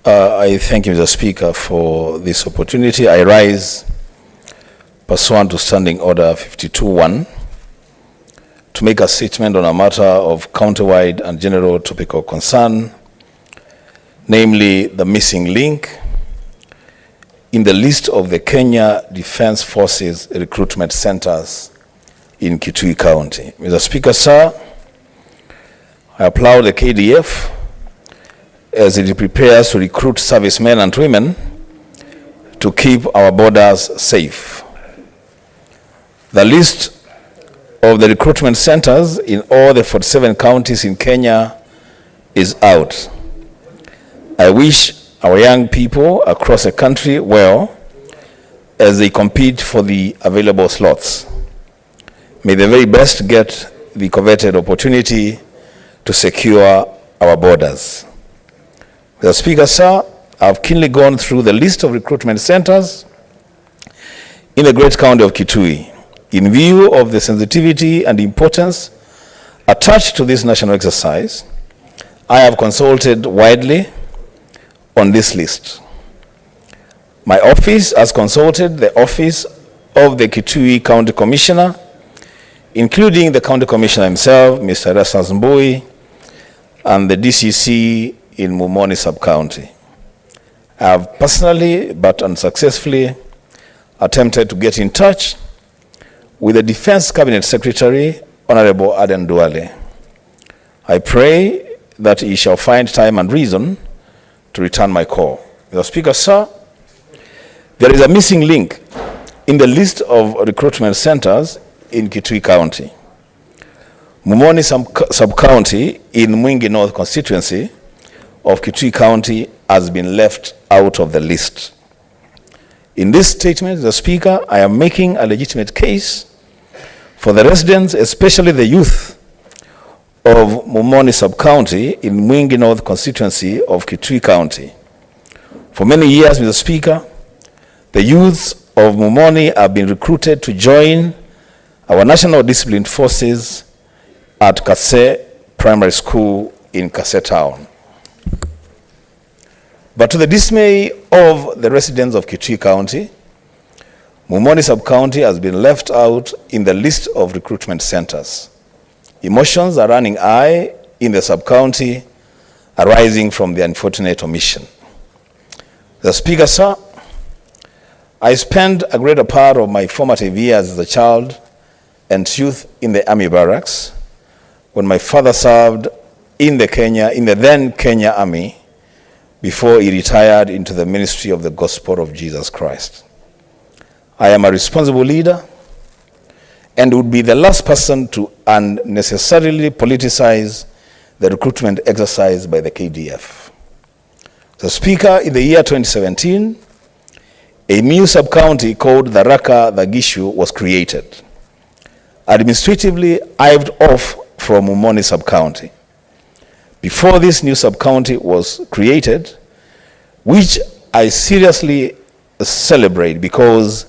I thank you, Mr. Speaker, for this opportunity. I rise pursuant to Standing Order 52.1 to make a statement on a matter of county-wide and general topical concern, namely the missing link in the list of the Kenya Defence Forces recruitment centers in Kitui County. Mr. Speaker, sir, I applaud the KDF as it prepares to recruit servicemen and women to keep our borders safe. The list of the recruitment centers in all the 47 counties in Kenya is out. I wish our young people across the country well as they compete for the available slots. May the very best get the coveted opportunity to secure our borders. Mr. Speaker, sir, I've keenly gone through the list of recruitment centers in the great county of Kitui. In view of the sensitivity and importance attached to this national exercise, I have consulted widely on this list. My office has consulted the office of the Kitui County Commissioner, including the County Commissioner himself, Mr. Erasmus Mbui, and the DCC in Mumoni Sub-County. I have personally, but unsuccessfully, attempted to get in touch with the Defense Cabinet Secretary, Honorable Aden Duale. I pray that he shall find time and reason to return my call. Mr. Speaker, sir, there is a missing link in the list of recruitment centers in Kitui County. Mumoni Sub-County in Mwingi North constituency of Kitui County has been left out of the list. In this statement, the Speaker, I am making a legitimate case for the residents, especially the youth of Mumoni Sub-County in Mwingi North constituency of Kitui County. For many years, Mr. Speaker, the youths of Mumoni have been recruited to join our National Disciplined Forces at Kase Primary School in Kase Town. But to the dismay of the residents of Kitui County, Mumoni Sub-County has been left out in the list of recruitment centers. Emotions are running high in the sub-county arising from the unfortunate omission. The Speaker, sir, I spent a greater part of my formative years as a child and youth in the army barracks when my father served in the then Kenya Army before he retired into the ministry of the gospel of Jesus Christ. I am a responsible leader and would be the last person to unnecessarily politicize the recruitment exercise by the KDF. The Speaker, in the year 2017, a new sub-county called Tharaka Thagishu was created, administratively hived off from Mumoni Sub-County. Before this new sub-county was created, which I seriously celebrate because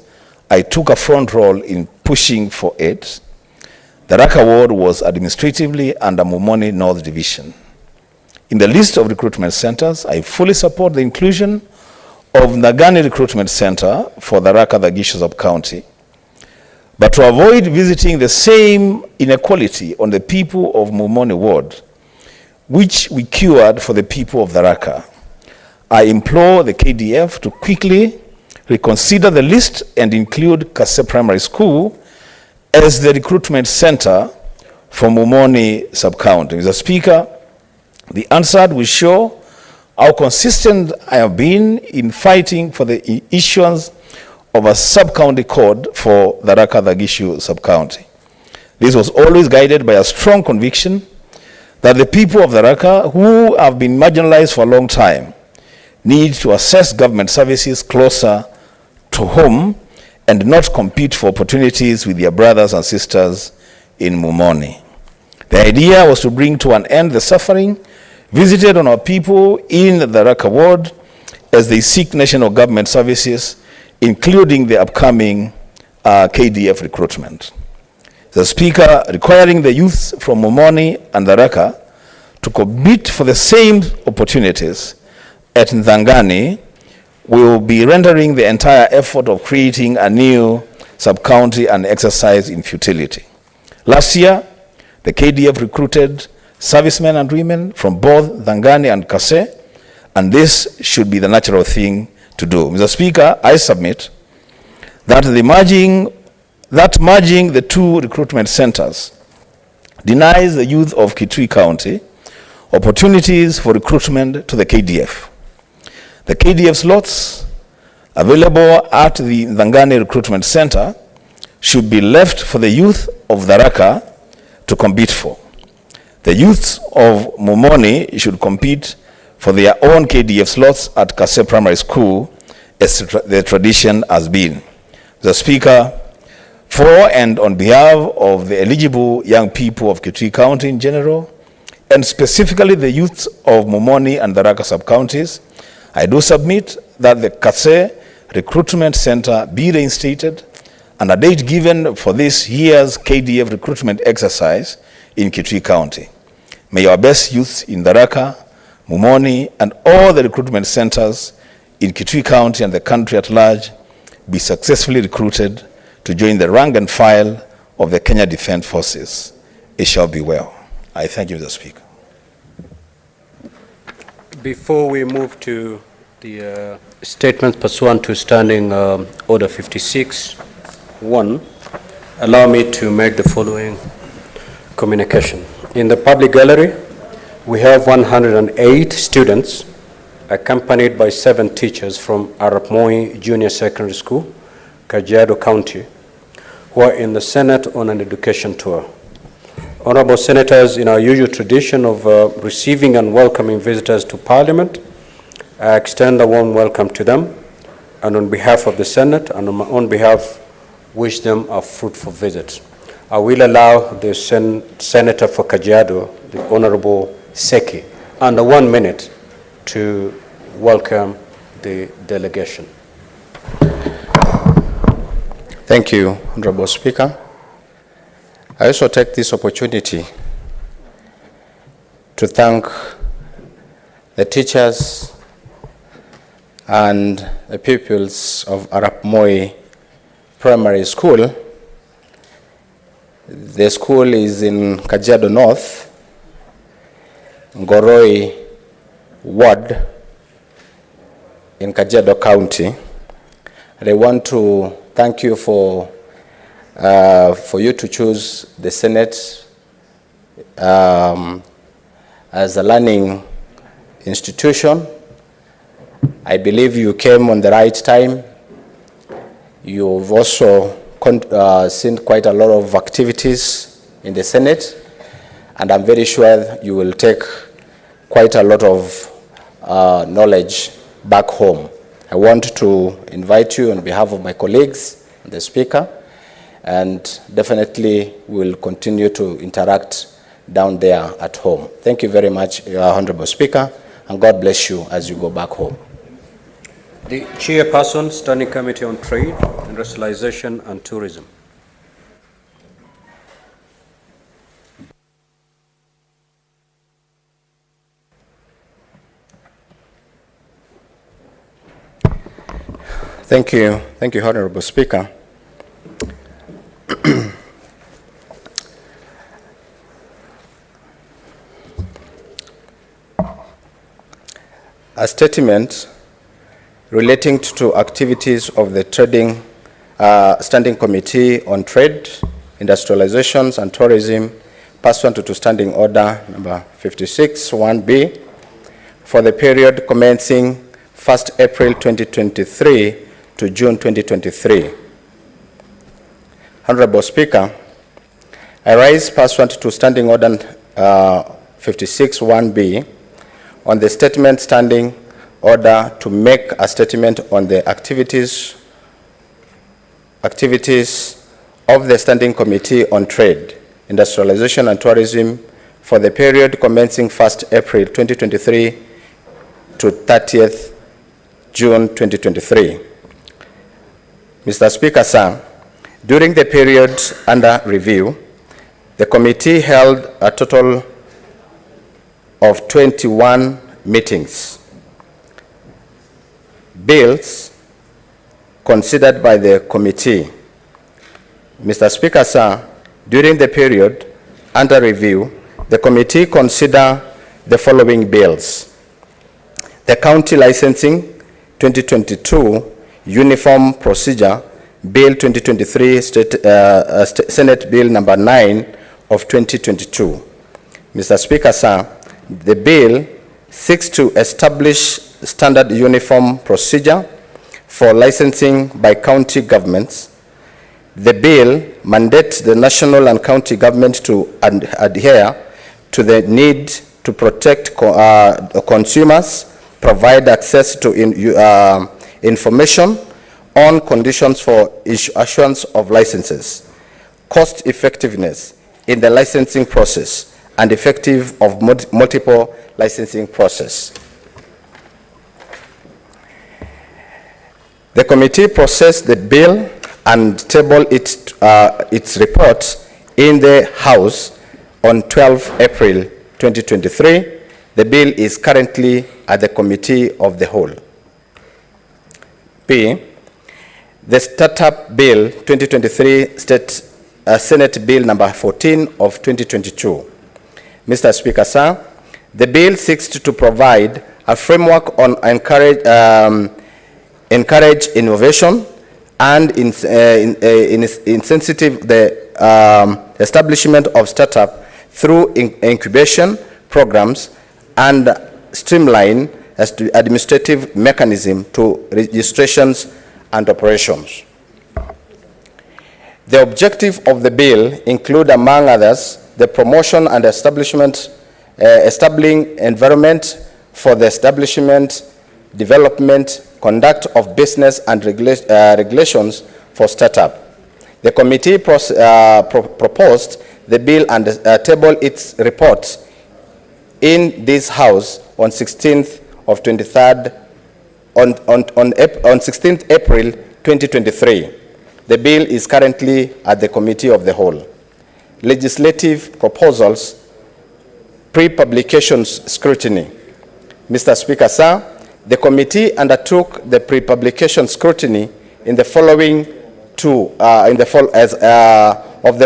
I took a front role in pushing for it, the Tharaka ward was administratively under Mumoni North Division. In the list of recruitment centers, I fully support the inclusion of Nagani Recruitment Center for the Tharaka Thagishu Sub-County. But to avoid visiting the same inequality on the people of Mumoni ward, which we cured for the people of Tharaka, I implore the KDF to quickly reconsider the list and include Kase Primary School as the recruitment center for Mumoni Sub-County. Mr. Speaker, the answer will show how consistent I have been in fighting for the issuance of a sub-county code for the Tharaka Thagishu Sub-County. This was always guided by a strong conviction that the people of Tharaka, who have been marginalized for a long time, need to access government services closer to home and not compete for opportunities with their brothers and sisters in Mumoni. The idea was to bring to an end the suffering visited on our people in the Tharaka ward as they seek national government services, including the upcoming KDF recruitment. The Speaker, requiring the youth from Mumoni and Tharaka to compete for the same opportunities at Nthangani, we will be rendering the entire effort of creating a new sub-county an exercise in futility. Last year, the KDF recruited servicemen and women from both Nthangani and Kase, and this should be the natural thing to do. Mr. Speaker, I submit that merging the two recruitment centers denies the youth of Kitui County opportunities for recruitment to the KDF. The KDF slots available at the Nthangani Recruitment Center should be left for the youth of Tharaka to compete for. The youths of Momoni should compete for their own KDF slots at Kase Primary School, as the tradition has been. The Speaker, for and on behalf of the eligible young people of Kitui County in general, and specifically the youths of Momoni and Tharaka sub-counties, I do submit that the Kase Recruitment Center be reinstated and a date given for this year's KDF recruitment exercise in Kitui County. May our best youths in Tharaka, Momoni, and all the recruitment centers in Kitui County and the country at large be successfully recruited to join the rank and file of the Kenya Defence Forces. It shall be well. I thank you, Mr. Speaker. Before we move to the statements pursuant to Standing Order 56-1, allow me to make the following communication. In the public gallery, we have 108 students accompanied by 7 teachers from Arap Moi Junior Secondary School, Kajiado County, who are in the Senate on an education tour. Honorable Senators, in our usual tradition of receiving and welcoming visitors to Parliament, I extend a warm welcome to them, and on behalf of the Senate and on my own behalf, wish them a fruitful visit. I will allow the Senator for Kajiado, the Honorable Seki, under 1 minute to welcome the delegation. Thank you, Honorable Speaker. I also take this opportunity to thank the teachers and the pupils of Arap Moi Primary School. The school is in Kajiado North, Ngoroi Ward in Kajiado County. And I want to thank you for you to choose the Senate as a learning institution. I believe you came on the right time. You've also seen quite a lot of activities in the Senate, and I'm very sure you will take quite a lot of knowledge back home. I want to invite you on behalf of my colleagues and the Speaker, and definitely we'll continue to interact down there at home. Thank you very much, Honorable Speaker, and God bless you as you go back home. The Chairperson, Standing Committee on Trade, Industrialization and Tourism. Thank you, Honorable Speaker. A statement relating to activities of the Standing Committee on Trade, Industrializations and Tourism pursuant to Standing Order number 56-1B for the period commencing 1st April 2023 to June 2023. Honorable Speaker, I rise pursuant to Standing Order 56-1B on the statement standing order to make a statement on the activities of the Standing Committee on Trade, Industrialization and Tourism for the period commencing 1st April 2023 to 30th June 2023. Mr. Speaker, sir, during the period under review, the committee held a total of 21 meetings bills considered by the committee. Mr. Speaker, sir, during the period under review, the committee considered the following bills: the County Licensing 2022 Uniform Procedure Bill 2023, Senate Bill number 9 of 2022. Mr. Speaker, sir, the bill seeks to establish standard uniform procedure for licensing by county governments. The bill mandates the national and county government to adhere to the need to protect consumers, provide access to information on conditions for issuance of licenses, cost effectiveness in the licensing process, and effective of multiple licensing process. The committee processed the bill and tabled its report in the House on 12 April 2023. The bill is currently at the Committee of the Whole. B, the Startup Bill 2023, Senate Bill number 14 of 2022. Mr. Speaker, sir, the bill seeks to provide a framework on encourage innovation and incentive the establishment of startup through incubation programs and streamline administrative mechanism to registrations and operations. The objective of the bill include, among others, the promotion and establishing environment for the establishment, development, conduct of business and regulations for startup. The committee proposed the bill and tabled its report in this House on 16th April 2023. The bill is currently at the Committee of the Whole. Legislative proposals, pre-publication scrutiny. Mr. Speaker, sir, the committee undertook the pre-publication scrutiny in the following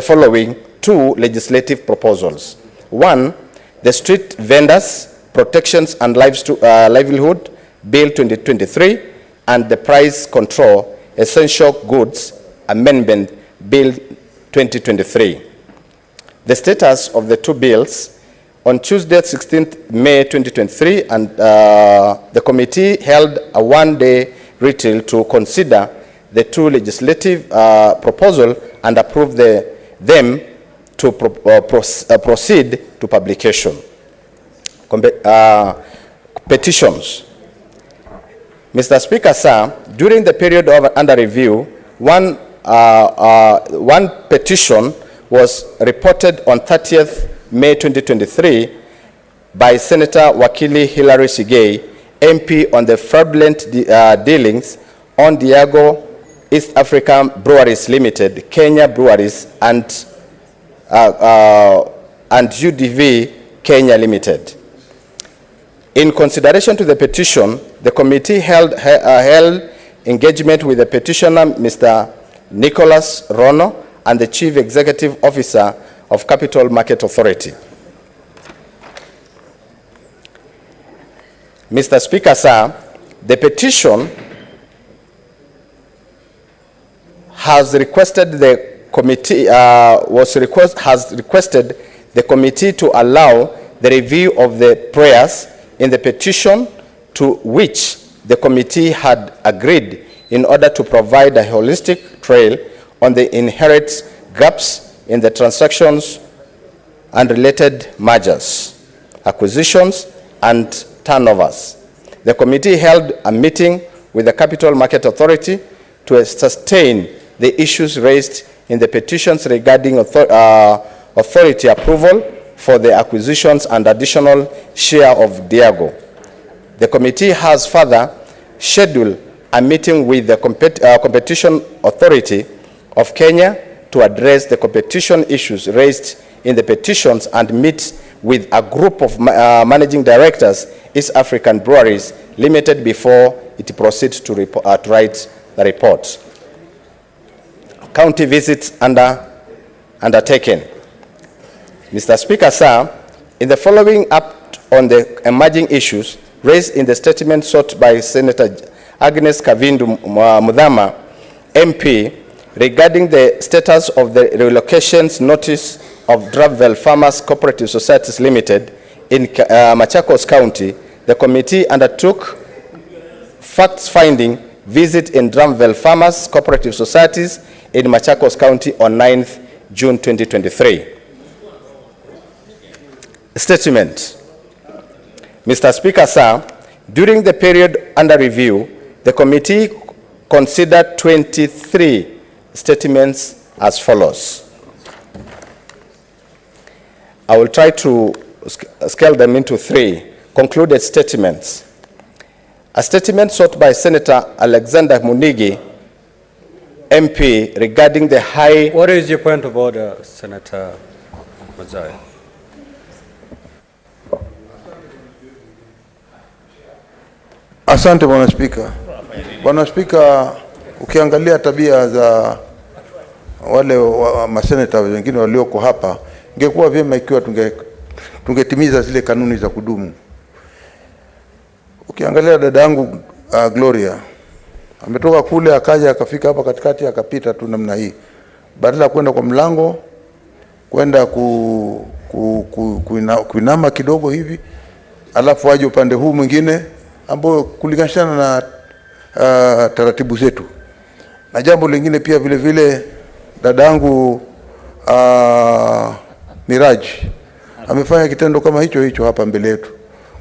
following two legislative proposals. One, the Street Vendors Protections and Livelihood Bill 2023 and the Price Control Essential Goods Amendment Bill 2023. The status of the two bills: on Tuesday, 16th May 2023, and the committee held a one-day retail to consider the two legislative proposals and approve them to proceed to publication. Petitions. Mr. Speaker, sir, during the period under review, one petition was reported on 30th May 2023 by Senator Wakili Hilary Sigei, MP, on the fraudulent dealings on Diageo East African Breweries Limited, Kenya Breweries, and UDV Kenya Limited. In consideration to the petition, the committee held engagement with the petitioner, Mr. Nicholas Rono, and the Chief Executive Officer of Capital Market Authority. Mr. Speaker, sir, the petition has requested the committee to allow the review of the prayers in the petition, to which the committee had agreed, in order to provide a holistic trail on the inherent gaps in the transactions and related mergers, acquisitions, and turnovers. The committee held a meeting with the Capital Market Authority to sustain the issues raised in the petitions regarding authority approval for the acquisitions and additional share of Diageo. The committee has further scheduled a meeting with the Competition Authority of Kenya to address the competition issues raised in the petitions and meet with a group of managing directors, East African Breweries Limited, before it proceeds to write the report. County visits undertaken. Mr. Speaker, sir, in the following up on the emerging issues raised in the statement sought by Senator Agnes Kavindu Mudhama, MP, regarding the status of the relocations notice of Dravell Farmers Cooperative Societies Limited in Machakos County, the committee undertook facts-finding visit in Dravell Farmers Cooperative Societies in Machakos County on 9th June 2023. Statement. Mr. Speaker, sir, during the period under review, the committee considered 23 statements as follows. I will try to scale them into 3 concluded statements. A statement sought by Senator Alexander Munigi, MP, regarding the high... What is your point of order, Senator Mazai? Asante Bwana Spika. Bwana Spika, ukiangalia tabia za wale maseneta wengine walioko hapa, ingekuwa vyema ikiwa tungetimiza zile kanuni za kudumu. Ukiangalia dada yangu Gloria, ametoka kule akaja akafika hapa katikati akapita tu namna hii. Badala kwenda kwa mlango, kwenda kuinama kidogo hivi, alafu aje upande huu mwingine ambao kulingana na taratibu zetu. Na jambo lingine pia vile vile dada yangu Miraji amefanya kitendo kama hicho hapa mbele yetu.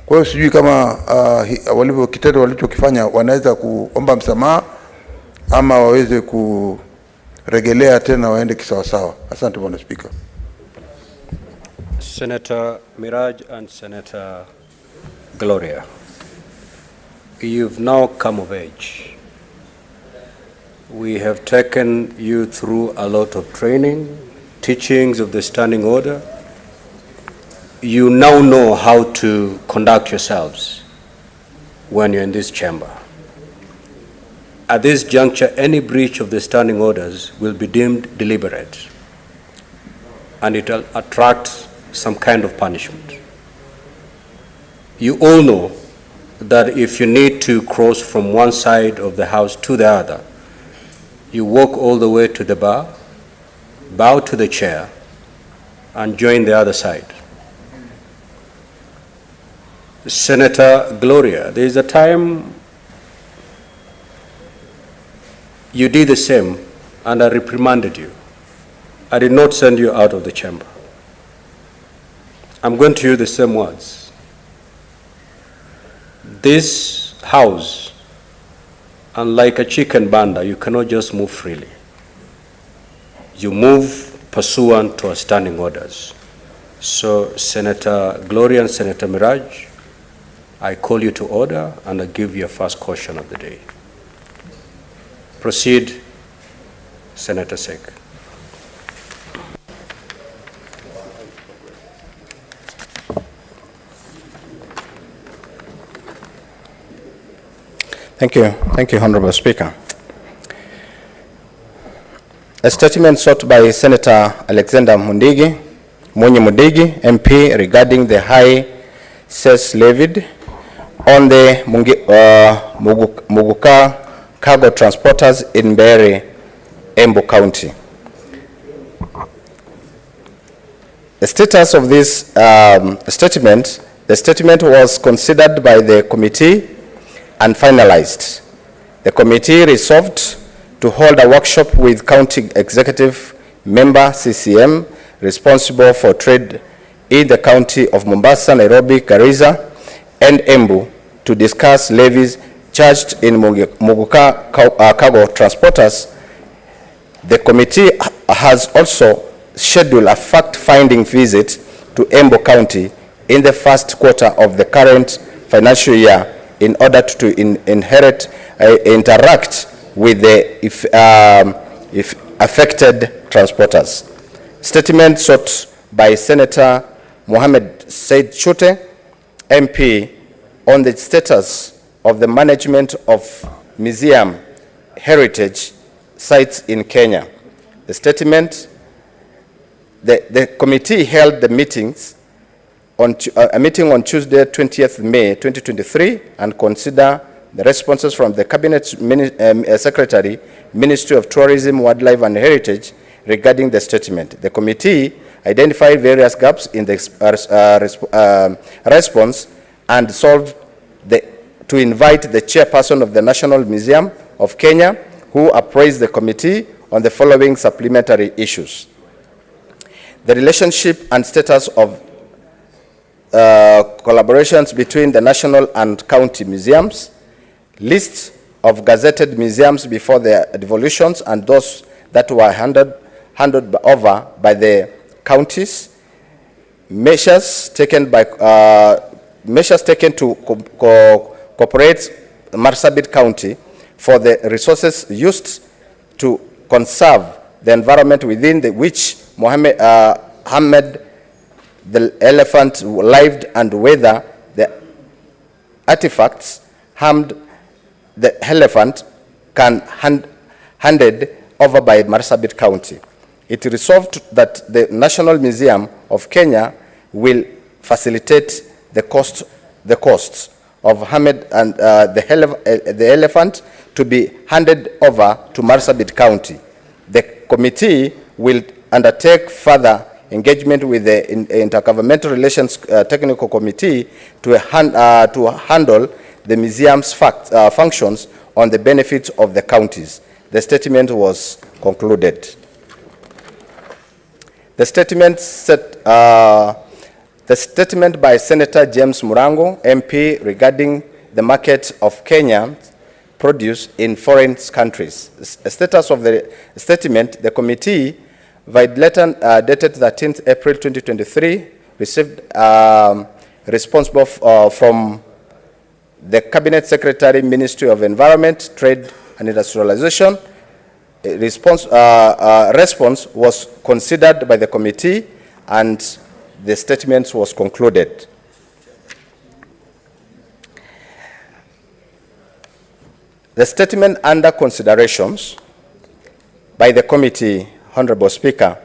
Kwa hiyo sijui kama walivyo kitendo walichokifanya wanaweza kuomba msamaha ama waweze kurejelea tena waende kisawasawa. Asante Bwana Speaker. Senator Miraj and Senator Gloria, you've now come of age. We have taken you through a lot of training, teachings of the standing order. You now know how to conduct yourselves when you're in this chamber. At this juncture, any breach of the standing orders will be deemed deliberate, and it will attract some kind of punishment. You all know that if you need to cross from one side of the house to the other, you walk all the way to the bar, bow to the chair, and join the other side. Senator Gloria, there is a time you did the same and I reprimanded you. I did not send you out of the chamber. I'm going to use the same words. This house, unlike a chicken banda, you cannot just move freely. You move pursuant to our standing orders. So Senator Gloria and Senator Miraj, I call you to order and I give you a first caution of the day. Proceed, Senator Sek. Thank you, Honorable Speaker. A statement sought by Senator Alexander Mundigi, MP, regarding the high cess levied on the Muguka cargo transporters in Mbeere, Embu County. The status of this statement, the statement was considered by the committee and finalized. The committee resolved to hold a workshop with County Executive Member CCM responsible for trade in the county of Mombasa, Nairobi, Garissa, and Embu to discuss levies charged in Muguka cargo transporters. The committee has also scheduled a fact-finding visit to Embu County in the first quarter of the current financial year in order to interact with the affected transporters. Statement sought by Senator Mohammed Said Chute, MP, on the status of the management of museum heritage sites in Kenya. The statement, the committee held the meetings on a meeting on Tuesday, 20th May 2023, and consider the responses from the Cabinet Secretary, Ministry of Tourism, Wildlife and Heritage regarding the statement. The committee identified various gaps in the response and solved to invite the chairperson of the National Museum of Kenya, who appraised the committee on the following supplementary issues: the relationship and status of collaborations between the national and county museums, lists of gazetted museums before their devolutions and those that were handed over by the counties, measures taken to cooperate Marsabit County for the resources used to conserve the environment within which Mohammed the elephant lived, and whether the artifacts harmed the elephant can handed over by Marsabit County. It resolved that the National Museum of Kenya will facilitate the costs of Mohammed and the elephant to be handed over to Marsabit County. The committee will undertake further engagement with the Intergovernmental Relations Technical Committee to handle the museum's functions on the benefit of the counties. The statement was concluded. The statement by Senator James Murango, MP, regarding the market of Kenyan produce in foreign countries. The status of the statement: the committee, dated 13th April 2023, received response from the Cabinet Secretary, Ministry of Environment, Trade and Industrialization. Response was considered by the committee and the statement was concluded. The statement under considerations by the committee, Honorable Speaker,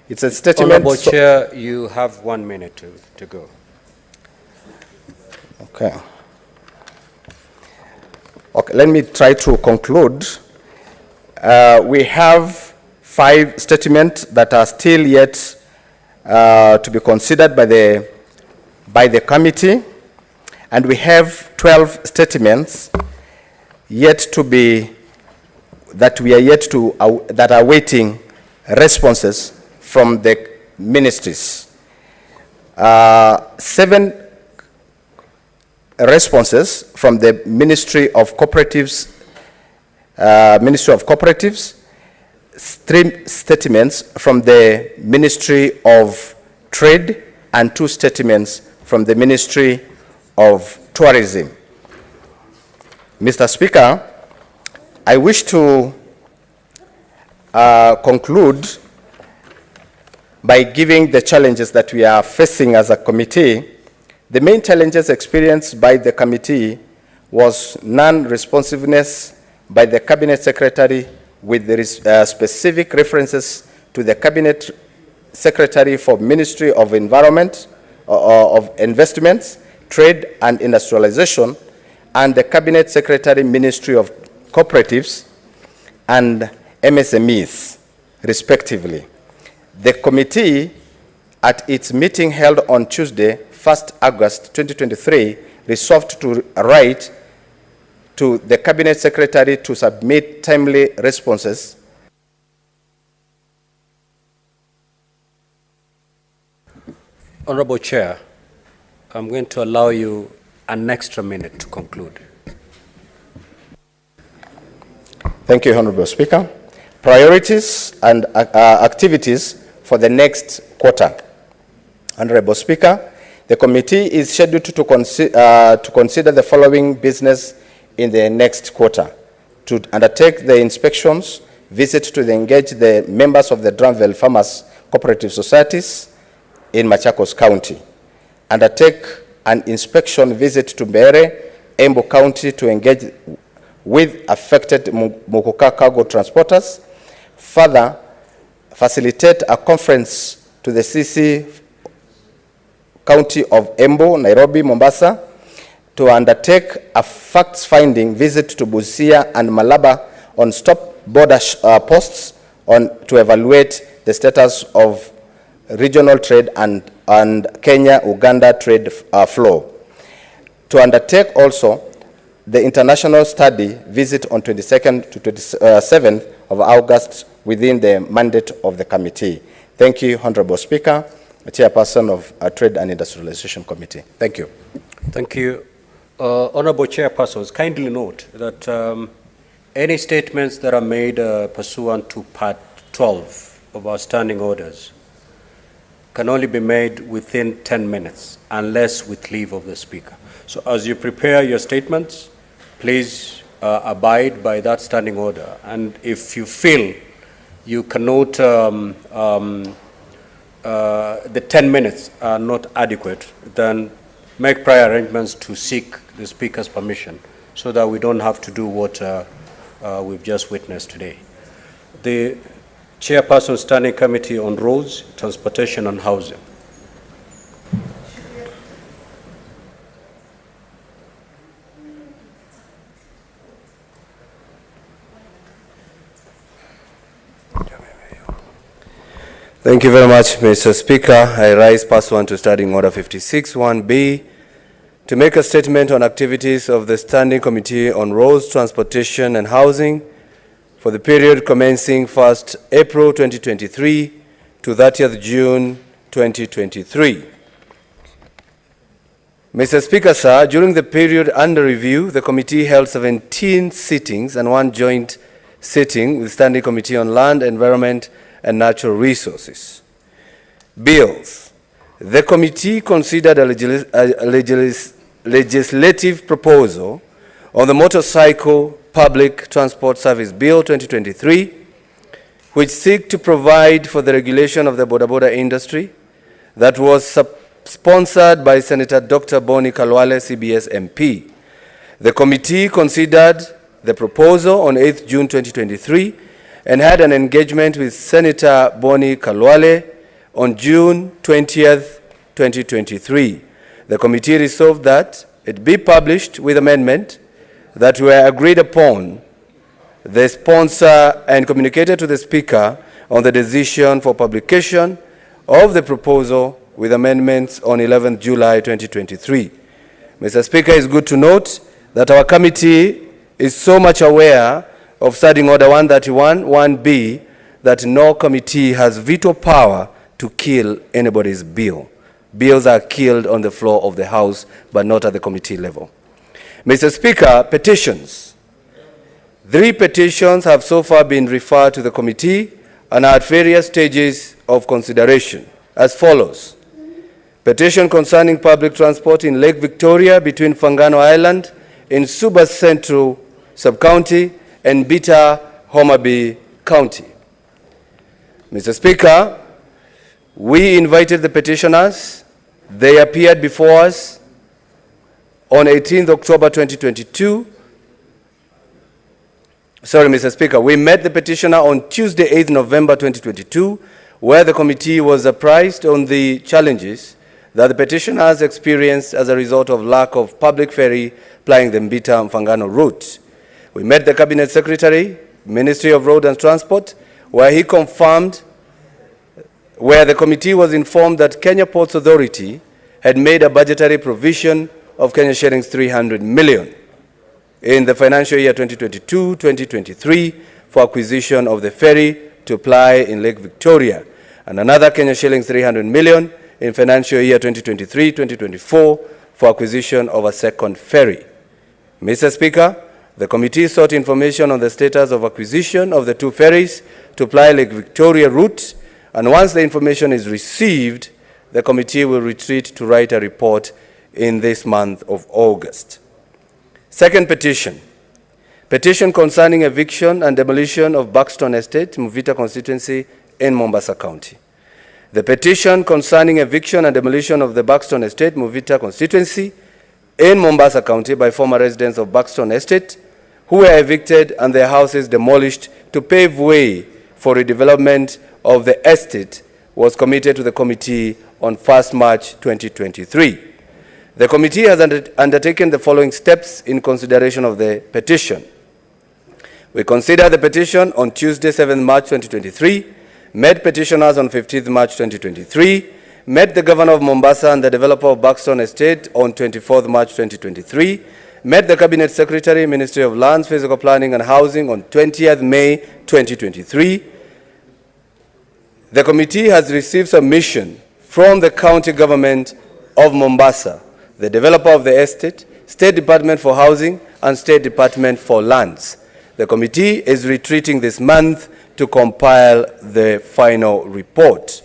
it's a statement. Honorable Chair, you have 1 minute to go. Okay. Okay, let me try to conclude. We have 5 statements that are still yet to be considered by the committee, and we have 12 statements yet to be that are waiting responses from the ministries. 7 responses from the Ministry of Cooperatives, 3 statements from the Ministry of Trade, and 2 statements from the Ministry of Tourism. Mr. Speaker, I wish to conclude by giving the challenges that we are facing as a committee. The main challenges experienced by the committee was non-responsiveness by the Cabinet Secretary with the specific references to the Cabinet Secretary for Ministry of Environment, of Investments, Trade and Industrialization, and the Cabinet Secretary, Ministry of Cooperatives and MSMEs, respectively. The committee, at its meeting held on Tuesday, 1st August 2023, resolved to write to the Cabinet Secretary to submit timely responses. Honorable Chair, I'm going to allow you an extra minute to conclude. Thank you, Honorable Speaker. Priorities and activities for the next quarter. Honorable Speaker, the committee is scheduled to consider the following business in the next quarter: to undertake the inspections, visit to engage the members of the Dramville Farmers Cooperative Societies in Machakos County, undertake an inspection visit to Mbere Embu County to engage with affected mukoka cargo transporters. Further, facilitate a conference to the CC County of Embu, Nairobi, Mombasa, to undertake a facts-finding visit to Busia and Malaba on stop border posts to evaluate the status of regional trade and Kenya-Uganda trade flow. To undertake also the international study visit on 22nd to 27th of August within the mandate of the committee. Thank you, Honorable Speaker, Chairperson of Trade and Industrialization Committee. Thank you. Thank you. Honorable Chairpersons, kindly note that any statements that are made pursuant to Part 12 of our standing orders can only be made within 10 minutes, unless with leave of the Speaker. So as you prepare your statements, please abide by that standing order. And if you feel you cannot, the 10 minutes are not adequate, then make prior arrangements to seek the Speaker's permission so that we don't have to do what we've just witnessed today. The Chairperson Standing Committee on Roads, Transportation and Housing. Thank you very much, Mr. Speaker. I rise pursuant to Standing Order 56(1)B to make a statement on activities of the Standing Committee on Roads, Transportation and Housing for the period commencing 1st April 2023 to 30th June 2023. Mr. Speaker, sir, during the period under review, the committee held 17 sittings and 1 joint sitting with Standing Committee on Land, Environment and Natural Resources. Bills. The committee considered a legislative proposal on the Motorcycle Public Transport Service Bill 2023, which seeks to provide for the regulation of the boda industry, that was sponsored by Senator Dr. Boni Khalwale, CBS MP. The committee considered the proposal on 8th June 2023 and had an engagement with Senator Boni Khalwale on June 20th, 2023. The committee resolved that it be published with amendment that were agreed upon the sponsor and communicated to the Speaker on the decision for publication of the proposal with amendments on 11th July 2023. Mr. Speaker, it's good to note that our committee is so much aware of Standing Order 131(1)B that no committee has veto power to kill anybody's bill. Bills are killed on the floor of the House, but not at the committee level. Mr. Speaker, petitions. 3 petitions have so far been referred to the committee and are at various stages of consideration as follows. Petition concerning public transport in Lake Victoria between Fangano Island in Suba Central Sub-County and Bita, Homabay County. Mr. Speaker, we invited the petitioners. They appeared before us on 18th October 2022. Sorry, Mr. Speaker, we met the petitioner on Tuesday, 8th November 2022, where the committee was apprised on the challenges that the petitioners experienced as a result of lack of public ferry plying the Mbita-Mfangano route. We met the Cabinet Secretary, Ministry of Road and Transport, where he confirmed, where the committee was informed that Kenya Ports Authority had made a budgetary provision of Kenya shillings 300 million in the financial year 2022-2023 for acquisition of the ferry to ply in Lake Victoria, and another Kenya shillings 300 million in financial year 2023-2024 for acquisition of a second ferry. Mr. Speaker, the committee sought information on the status of acquisition of the 2 ferries to ply Lake Victoria route, and once the information is received, the committee will retreat to write a report in this month of August. Second petition. Petition concerning eviction and demolition of Buxton Estate, Mvita constituency in Mombasa County. The petition concerning eviction and demolition of the Buxton Estate, Mvita constituency in Mombasa County by former residents of Buxton Estate who were evicted and their houses demolished to pave way for redevelopment of the estate was committed to the committee on 1st March 2023. The committee has undertaken the following steps in consideration of the petition. We considered the petition on Tuesday, 7th March 2023, met petitioners on 15th March 2023, met the Governor of Mombasa and the developer of Buxton Estate on 24th March 2023, met the Cabinet Secretary, Ministry of Lands, Physical Planning and Housing on 20th May 2023. The committee has received submission from the County Government of Mombasa, the developer of the estate, State Department for Housing and State Department for Lands. The committee is retreating this month to compile the final report.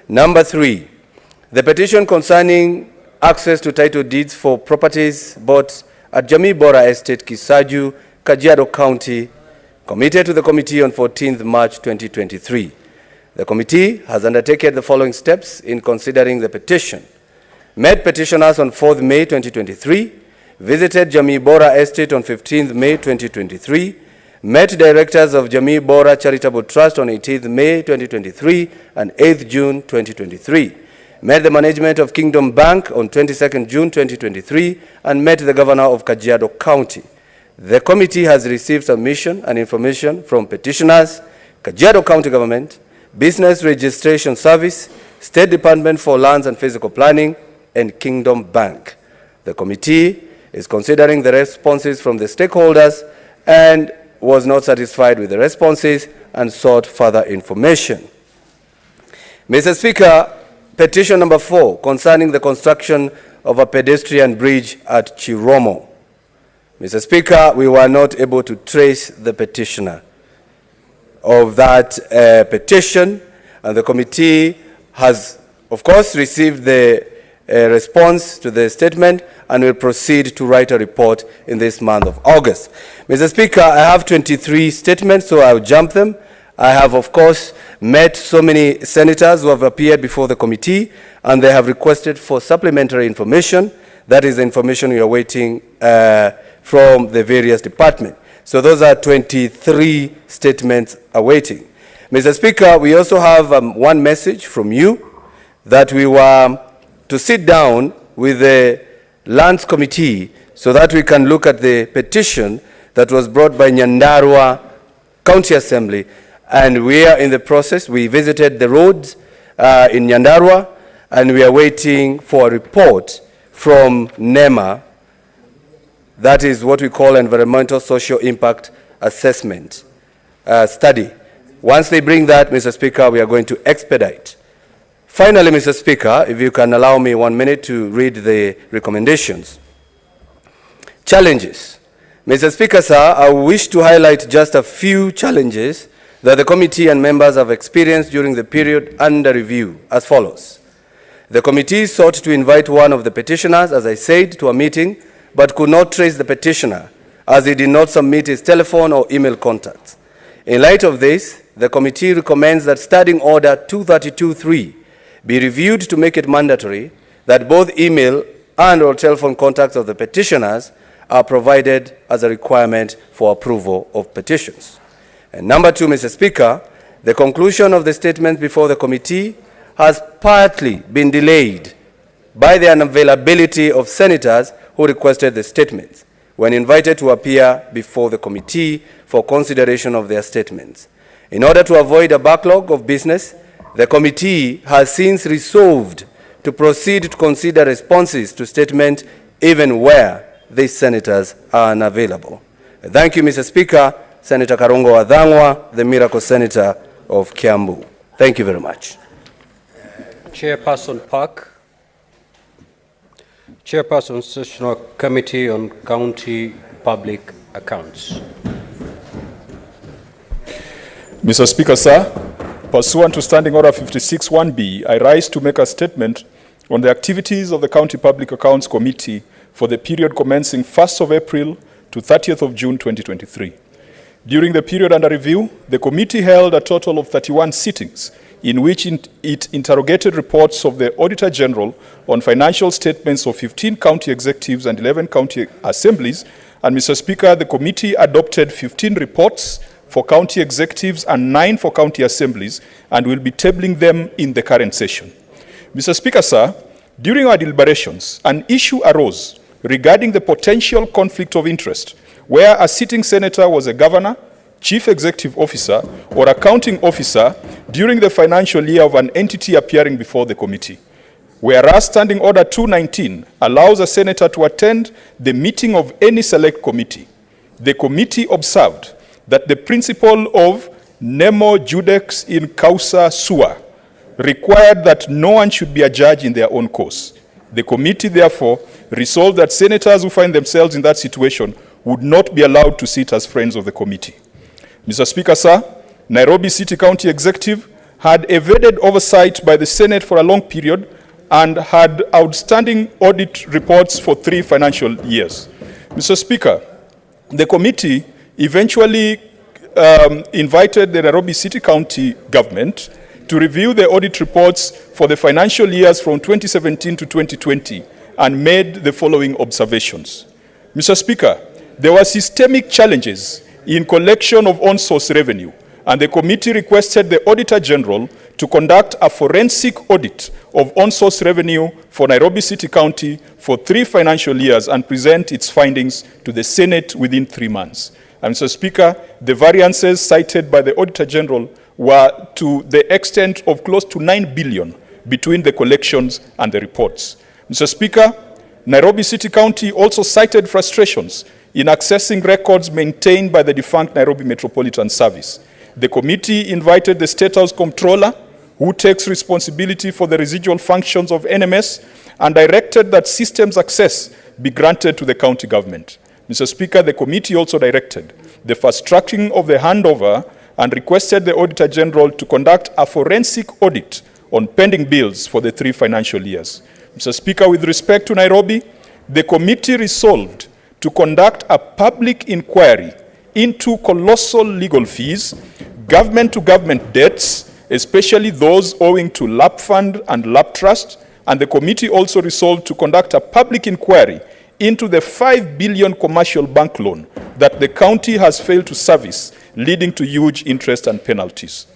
Number 3, the petition concerning access to title deeds for properties bought at Jamii Bora Estate, Kisaju, Kajiado County, committed to the committee on 14th March 2023. The committee has undertaken the following steps in considering the petition. Met petitioners on 4th May 2023, visited Jamii Bora Estate on 15th May 2023, met directors of Jamii Bora Charitable Trust on 18th May 2023 and 8th June 2023, met the management of Kingdom Bank on 22nd June 2023, and met the governor of Kajiado County. The committee has received submission and information from petitioners, Kajiado County Government, Business Registration Service, State Department for Lands and Physical Planning, and Kingdom Bank. The committee is considering the responses from the stakeholders and was not satisfied with the responses and sought further information. Mr. Speaker, petition number 4 concerning the construction of a pedestrian bridge at Chiromo. Mr. Speaker, we were not able to trace the petitioner of that petition, and the committee has, of course, received the response to the statement and will proceed to write a report in this month of August. Mr. Speaker, I have 23 statements, so I'll jump them. I have, of course, met so many senators who have appeared before the committee, and they have requested for supplementary information. That is the information we are waiting from the various departments. So those are 23 statements awaiting. Mr. Speaker, we also have one message from you that we were to sit down with the Lands Committee so that we can look at the petition that was brought by Nyandarua County Assembly. And we are in the process. We visited the roads in Nyandarua, and we are waiting for a report from NEMA. That is what we call Environmental Social Impact Assessment study. Once they bring that, Mr. Speaker, we are going to expedite. Finally, Mr. Speaker, if you can allow me 1 minute to read the recommendations. Challenges. Mr. Speaker, sir, I wish to highlight just a few challenges that the committee and members have experienced during the period under review as follows. The committee sought to invite one of the petitioners, as I said, to a meeting, but could not trace the petitioner as he did not submit his telephone or email contacts. In light of this, the committee recommends that Standing Order 232.3 be reviewed to make it mandatory that both email and or telephone contacts of the petitioners are provided as a requirement for approval of petitions. And number 2, Mr. Speaker, the conclusion of the statement before the committee has partly been delayed by the unavailability of senators who requested the statements when invited to appear before the committee for consideration of their statements. In order to avoid a backlog of business, the committee has since resolved to proceed to consider responses to statements even where these senators are unavailable. Thank you, Mr. Speaker. Senator Karongo Wadhangwa, the Miracle Senator of Kiambu. Thank you very much. Chairperson Park. Chairperson Sessional Committee on County Public Accounts. Mr. Speaker, sir, pursuant to Standing Order 56(1)B, I rise to make a statement on the activities of the County Public Accounts Committee for the period commencing 1st of April to 30th of June 2023. During the period under review, the committee held a total of 31 sittings, in which it interrogated reports of the Auditor General on financial statements of 15 county executives and 11 county assemblies. And Mr. Speaker, the committee adopted 15 reports for county executives and 9 for county assemblies, and will be tabling them in the current session. Mr. Speaker, sir, during our deliberations, an issue arose regarding the potential conflict of interest, where a sitting senator was a governor, chief executive officer, or accounting officer during the financial year of an entity appearing before the committee. Whereas Standing Order 219 allows a senator to attend the meeting of any select committee, the committee observed that the principle of nemo judex in causa sua required that no one should be a judge in their own cause. The committee, therefore, resolved that senators who find themselves in that situation would not be allowed to sit as friends of the committee. Mr. Speaker, sir, Nairobi City County Executive had evaded oversight by the Senate for a long period and had outstanding audit reports for 3 financial years. Mr. Speaker, the committee eventually invited the Nairobi City County government to review the audit reports for the financial years from 2017 to 2020 and made the following observations. Mr. Speaker, there were systemic challenges in collection of on-source revenue, and the committee requested the Auditor General to conduct a forensic audit of on-source revenue for Nairobi City County for 3 financial years and present its findings to the Senate within 3 months. And Mr. Speaker, the variances cited by the Auditor General were to the extent of close to 9 billion between the collections and the reports. Mr. Speaker, Nairobi City County also cited frustrations in accessing records maintained by the defunct Nairobi Metropolitan Service. The committee invited the State House Comptroller, who takes responsibility for the residual functions of NMS, and directed that systems access be granted to the county government. Mr. Speaker, the committee also directed the fast-tracking of the handover and requested the Auditor General to conduct a forensic audit on pending bills for the 3 financial years. Mr. Speaker, with respect to Nairobi, the committee resolved to conduct a public inquiry into colossal legal fees, government-to-government debts, especially those owing to LAP Fund and LAP Trust, and the committee also resolved to conduct a public inquiry into the 5 billion commercial bank loan that the county has failed to service, leading to huge interest and penalties.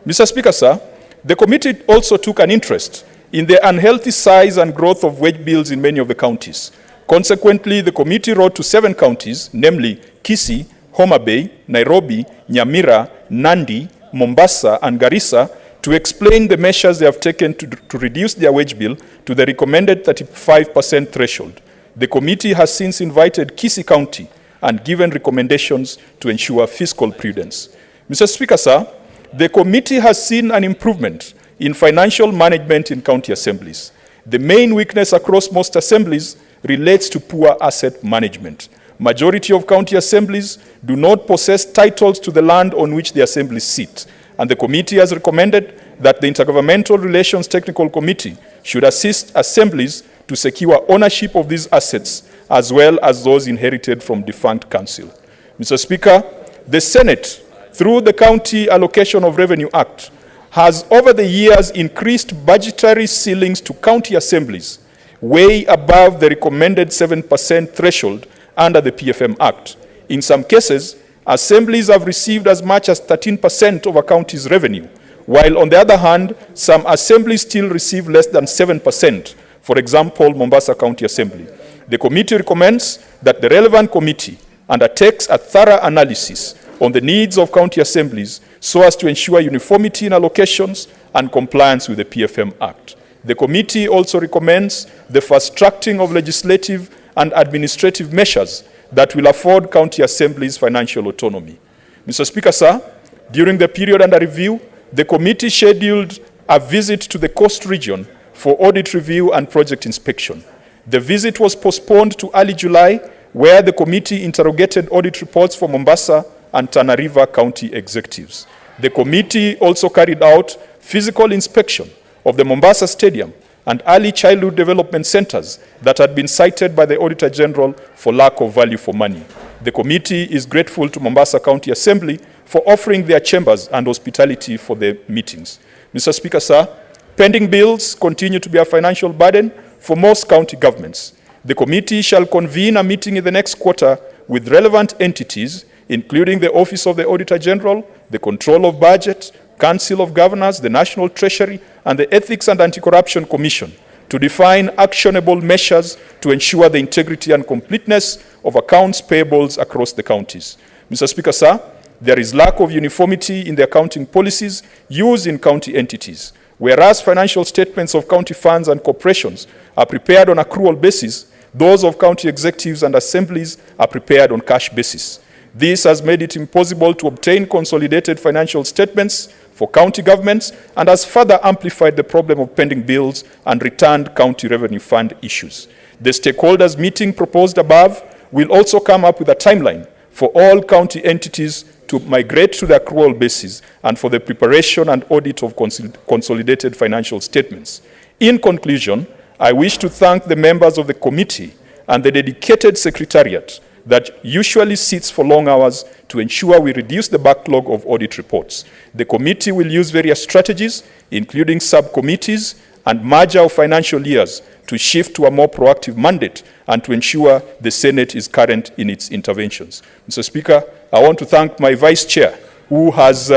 Mr. Speaker, sir, the committee also took an interest in the unhealthy size and growth of wage bills in many of the counties. Consequently, the committee wrote to 7 counties, namely Kisii, Homa Bay, Nairobi, Nyamira, Nandi, Mombasa, and Garissa, to explain the measures they have taken to reduce their wage bill to the recommended 35% threshold. The committee has since invited Kisii County and given recommendations to ensure fiscal prudence. Mr. Speaker, sir, the committee has seen an improvement in financial management in county assemblies. The main weakness across most assemblies relates to poor asset management. Majority of county assemblies do not possess titles to the land on which the assemblies sit, and the committee has recommended that the Intergovernmental Relations Technical Committee should assist assemblies to secure ownership of these assets, as well as those inherited from defunct council. Mr. Speaker, the Senate, through the County Allocation of Revenue Act, has over the years increased budgetary ceilings to county assemblies way above the recommended 7% threshold under the PFM Act. In some cases, assemblies have received as much as 13% of a county's revenue, while on the other hand, some assemblies still receive less than 7%, for example, Mombasa County Assembly. The committee recommends that the relevant committee undertakes a thorough analysis on the needs of county assemblies so as to ensure uniformity in allocations and compliance with the PFM Act. The committee also recommends the fast-tracking of legislative and administrative measures that will afford county assemblies financial autonomy. Mr. Speaker, sir, during the period under review, the committee scheduled a visit to the Coast region for audit review and project inspection. The visit was postponed to early July, where the committee interrogated audit reports for Mombasa and Tana River county executives. The committee also carried out physical inspection of the Mombasa Stadium and early childhood development centers that had been cited by the Auditor General for lack of value for money. The committee is grateful to Mombasa County Assembly for offering their chambers and hospitality for the meetings. Mr. Speaker, sir, pending bills continue to be a financial burden for most county governments. The committee shall convene a meeting in the next quarter with relevant entities, including the Office of the Auditor General, the Control of Budget, Council of Governors, the National Treasury, and the Ethics and Anti-Corruption Commission, to define actionable measures to ensure the integrity and completeness of accounts payables across the counties. Mr. Speaker, sir, there is lack of uniformity in the accounting policies used in county entities. Whereas financial statements of county funds and corporations are prepared on accrual basis, those of county executives and assemblies are prepared on cash basis. This has made it impossible to obtain consolidated financial statements for county governments and has further amplified the problem of pending bills and returned county revenue fund issues. The stakeholders meeting proposed above will also come up with a timeline for all county entities to migrate to the accrual basis and for the preparation and audit of consolidated financial statements. In conclusion, I wish to thank the members of the committee and the dedicated secretariat that usually sits for long hours to ensure we reduce the backlog of audit reports. The committee will use various strategies, including subcommittees and merger of financial years, to shift to a more proactive mandate and to ensure the Senate is current in its interventions. Mr. Speaker, I want to thank my Vice Chair, who has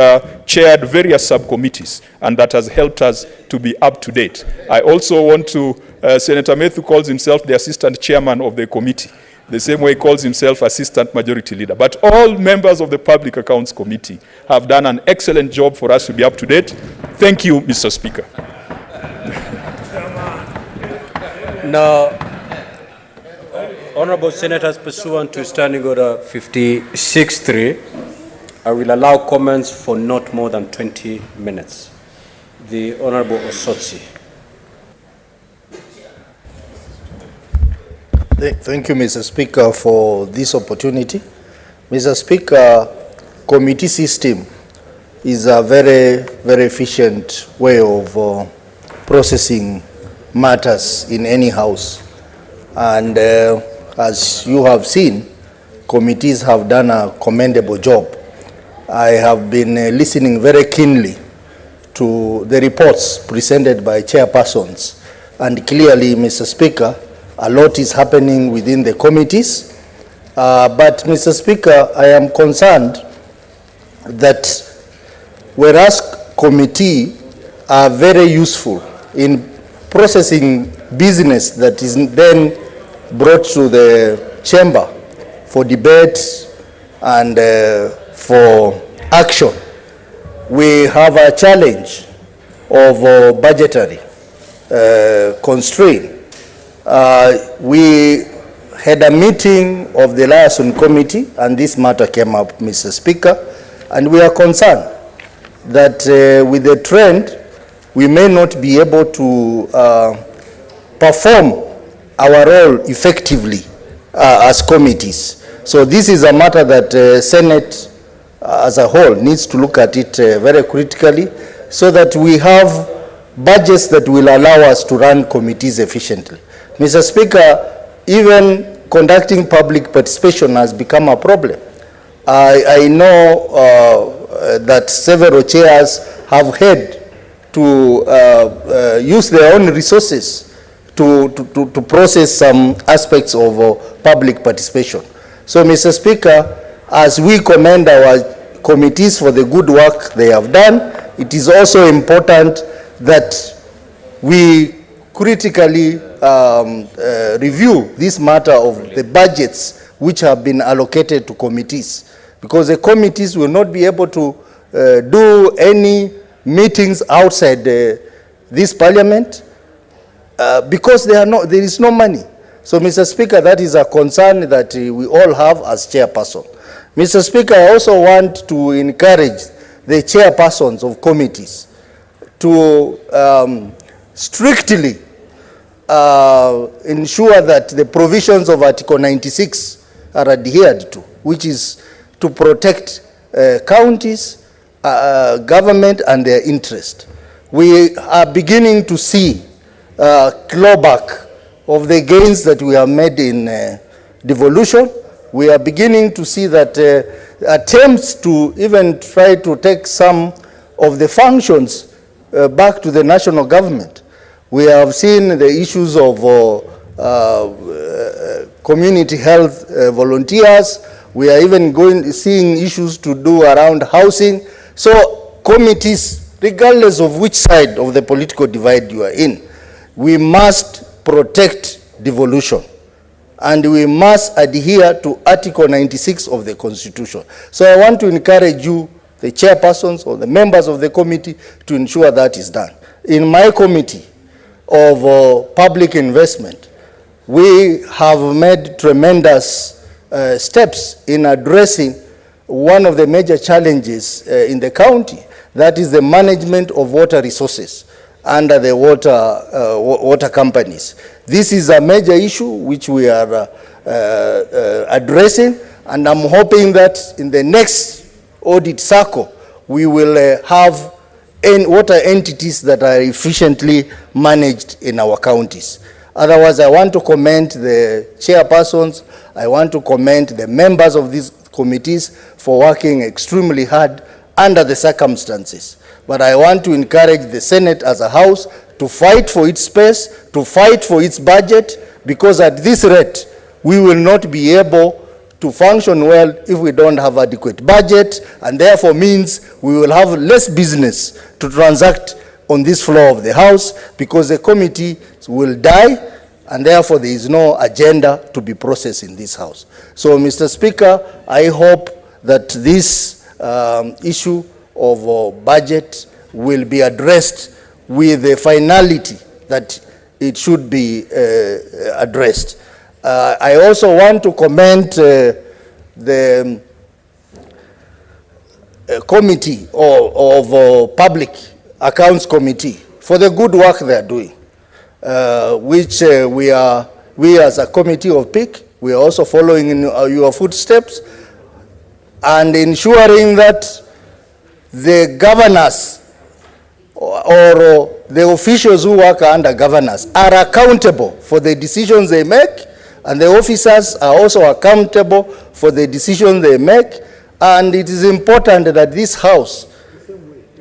chaired various subcommittees and that has helped us to be up to date. I also want to, Senator Methu calls himself the Assistant Chairman of the committee, the same way he calls himself Assistant Majority Leader. But all members of the Public Accounts Committee have done an excellent job for us to be up to date. Thank you, Mr. Speaker. Now, Honorable Senators, pursuant to Standing Order 56.3, I will allow comments for not more than 20 minutes. The Honorable Osotsi. Thank you, Mr. Speaker, for this opportunity. Mr. Speaker, committee system is a very, very efficient way of processing matters in any house. And as you have seen, committees have done a commendable job. I have been listening very keenly to the reports presented by chairpersons. And clearly, Mr. Speaker, a lot is happening within the committees. But, Mr. Speaker, I am concerned that whereas committees are very useful in processing business that is then brought to the chamber for debate and for action, we have a challenge of budgetary constraint. We had a meeting of the liaison committee and this matter came up, Mr. Speaker, and we are concerned that with the trend, we may not be able to perform our role effectively as committees. So this is a matter that Senate as a whole needs to look at it very critically so that we have budgets that will allow us to run committees efficiently. Mr. Speaker, even conducting public participation has become a problem. I know that several chairs have had to use their own resources to process some aspects of public participation. So, Mr. Speaker, as we commend our committees for the good work they have done, it is also important that we critically review this matter of the budgets which have been allocated to committees, because the committees will not be able to do any meetings outside this parliament because there is no money. So, Mr. Speaker, that is a concern that we all have as chairperson. Mr. Speaker, I also want to encourage the chairpersons of committees to strictly ensure that the provisions of Article 96 are adhered to, which is to protect counties, government and their interest. We are beginning to see clawback of the gains that we have made in devolution, we are beginning to see that attempts to even try to take some of the functions back to the national government. We have seen the issues of community health volunteers. We are even seeing issues to do around housing. So committees, regardless of which side of the political divide you are in, we must protect devolution. And we must adhere to Article 96 of the Constitution. So I want to encourage you, the chairpersons or the members of the committee, to ensure that is done. In my committee of public investment, we have made tremendous steps in addressing one of the major challenges in the county, that is the management of water resources under the water companies. This is a major issue which we are addressing, and I'm hoping that in the next audit cycle, we will have water entities that are efficiently managed in our counties. Otherwise, I want to commend the chairpersons, I want to commend the members of these committees for working extremely hard under the circumstances. But I want to encourage the Senate as a house to fight for its space, to fight for its budget, because at this rate, we will not be able to function well if we don't have adequate budget, and therefore means we will have less business to transact on this floor of the House, because the committee will die, and therefore there is no agenda to be processed in this House. So, Mr. Speaker, I hope that this issue of budget will be addressed with the finality that it should be addressed. I also want to commend the committee of Public Accounts Committee for the good work they are doing, which we as a committee of PIC, we are also following in your footsteps and ensuring that the governors or the officials who work under governors are accountable for the decisions they make, and the officers are also accountable for the decisions they make. And it is important that this House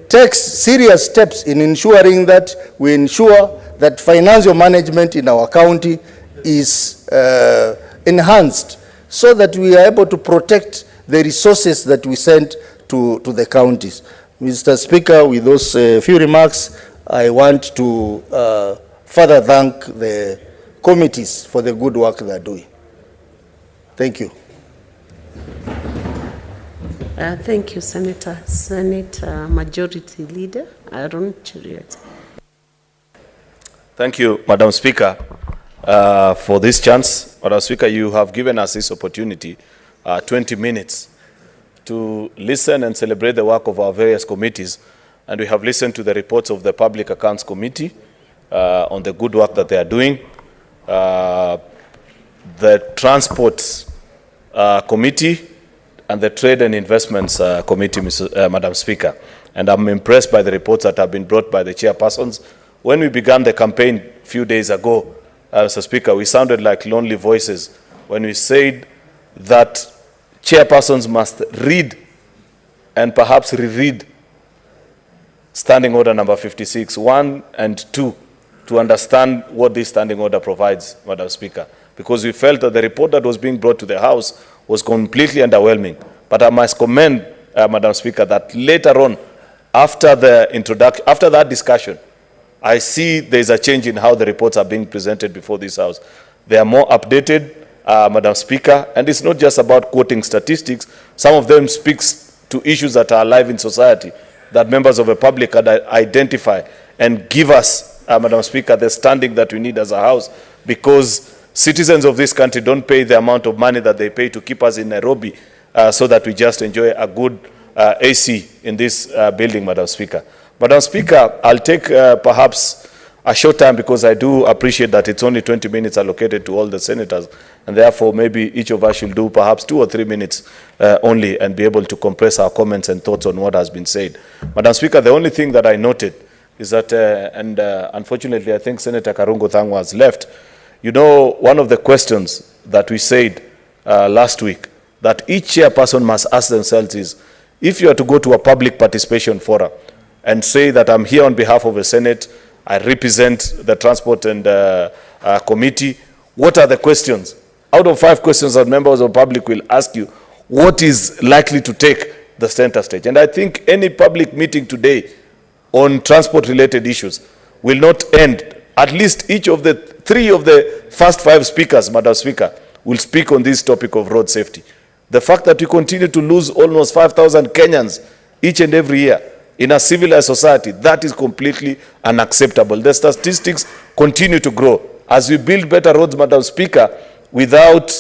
takes serious steps in ensuring that we ensure that financial management in our county is enhanced, so that we are able to protect the resources that we send to the counties. Mr. Speaker, with those few remarks, I want to further thank the committees for the good work they are doing. Thank you. Thank you, Senator. Senate Majority Leader Aaron Cheriot. Thank you, Madam Speaker, for this chance. Madam Speaker, you have given us this opportunity, 20 minutes, to listen and celebrate the work of our various committees. And we have listened to the reports of the Public Accounts Committee on the good work that they are doing, the Transport Committee, and the Trade and Investments Committee, Madam Speaker. And I'm impressed by the reports that have been brought by the chairpersons. When we began the campaign a few days ago, Mr. Speaker, we sounded like lonely voices when we said that chairpersons must read and perhaps reread Standing Order number 56, 1 and 2, to understand what this standing order provides, Madam Speaker, because we felt that the report that was being brought to the House was completely underwhelming. But I must commend, Madam Speaker, that later on, after the introduction, after that discussion, I see there is a change in how the reports are being presented before this House. They are more updated, Madam Speaker, and it's not just about quoting statistics. Some of them speaks to issues that are alive in society, that members of the public can identify and give us, Madam Speaker, the standing that we need as a House, because citizens of this country don't pay the amount of money that they pay to keep us in Nairobi so that we just enjoy a good AC in this building, Madam Speaker. Madam Speaker, I'll take perhaps a short time, because I do appreciate that it's only 20 minutes allocated to all the senators, and therefore maybe each of us should do perhaps 2 or 3 minutes only and be able to compress our comments and thoughts on what has been said. Madam Speaker, the only thing that I noted is that, unfortunately, I think Senator Karungo Thangwa has left. You know, one of the questions that we said last week, that each chairperson must ask themselves is, if you are to go to a public participation forum and say that I'm here on behalf of the Senate, I represent the Transport and Committee, what are the questions? Out of 5 questions that members of the public will ask you, what is likely to take the center stage? And I think any public meeting today on transport-related issues will not end. At least each of the 3 of the first 5 speakers, Madam Speaker, will speak on this topic of road safety. The fact that we continue to lose almost 5,000 Kenyans each and every year in a civilized society, that is completely unacceptable. The statistics continue to grow. As we build better roads, Madam Speaker, without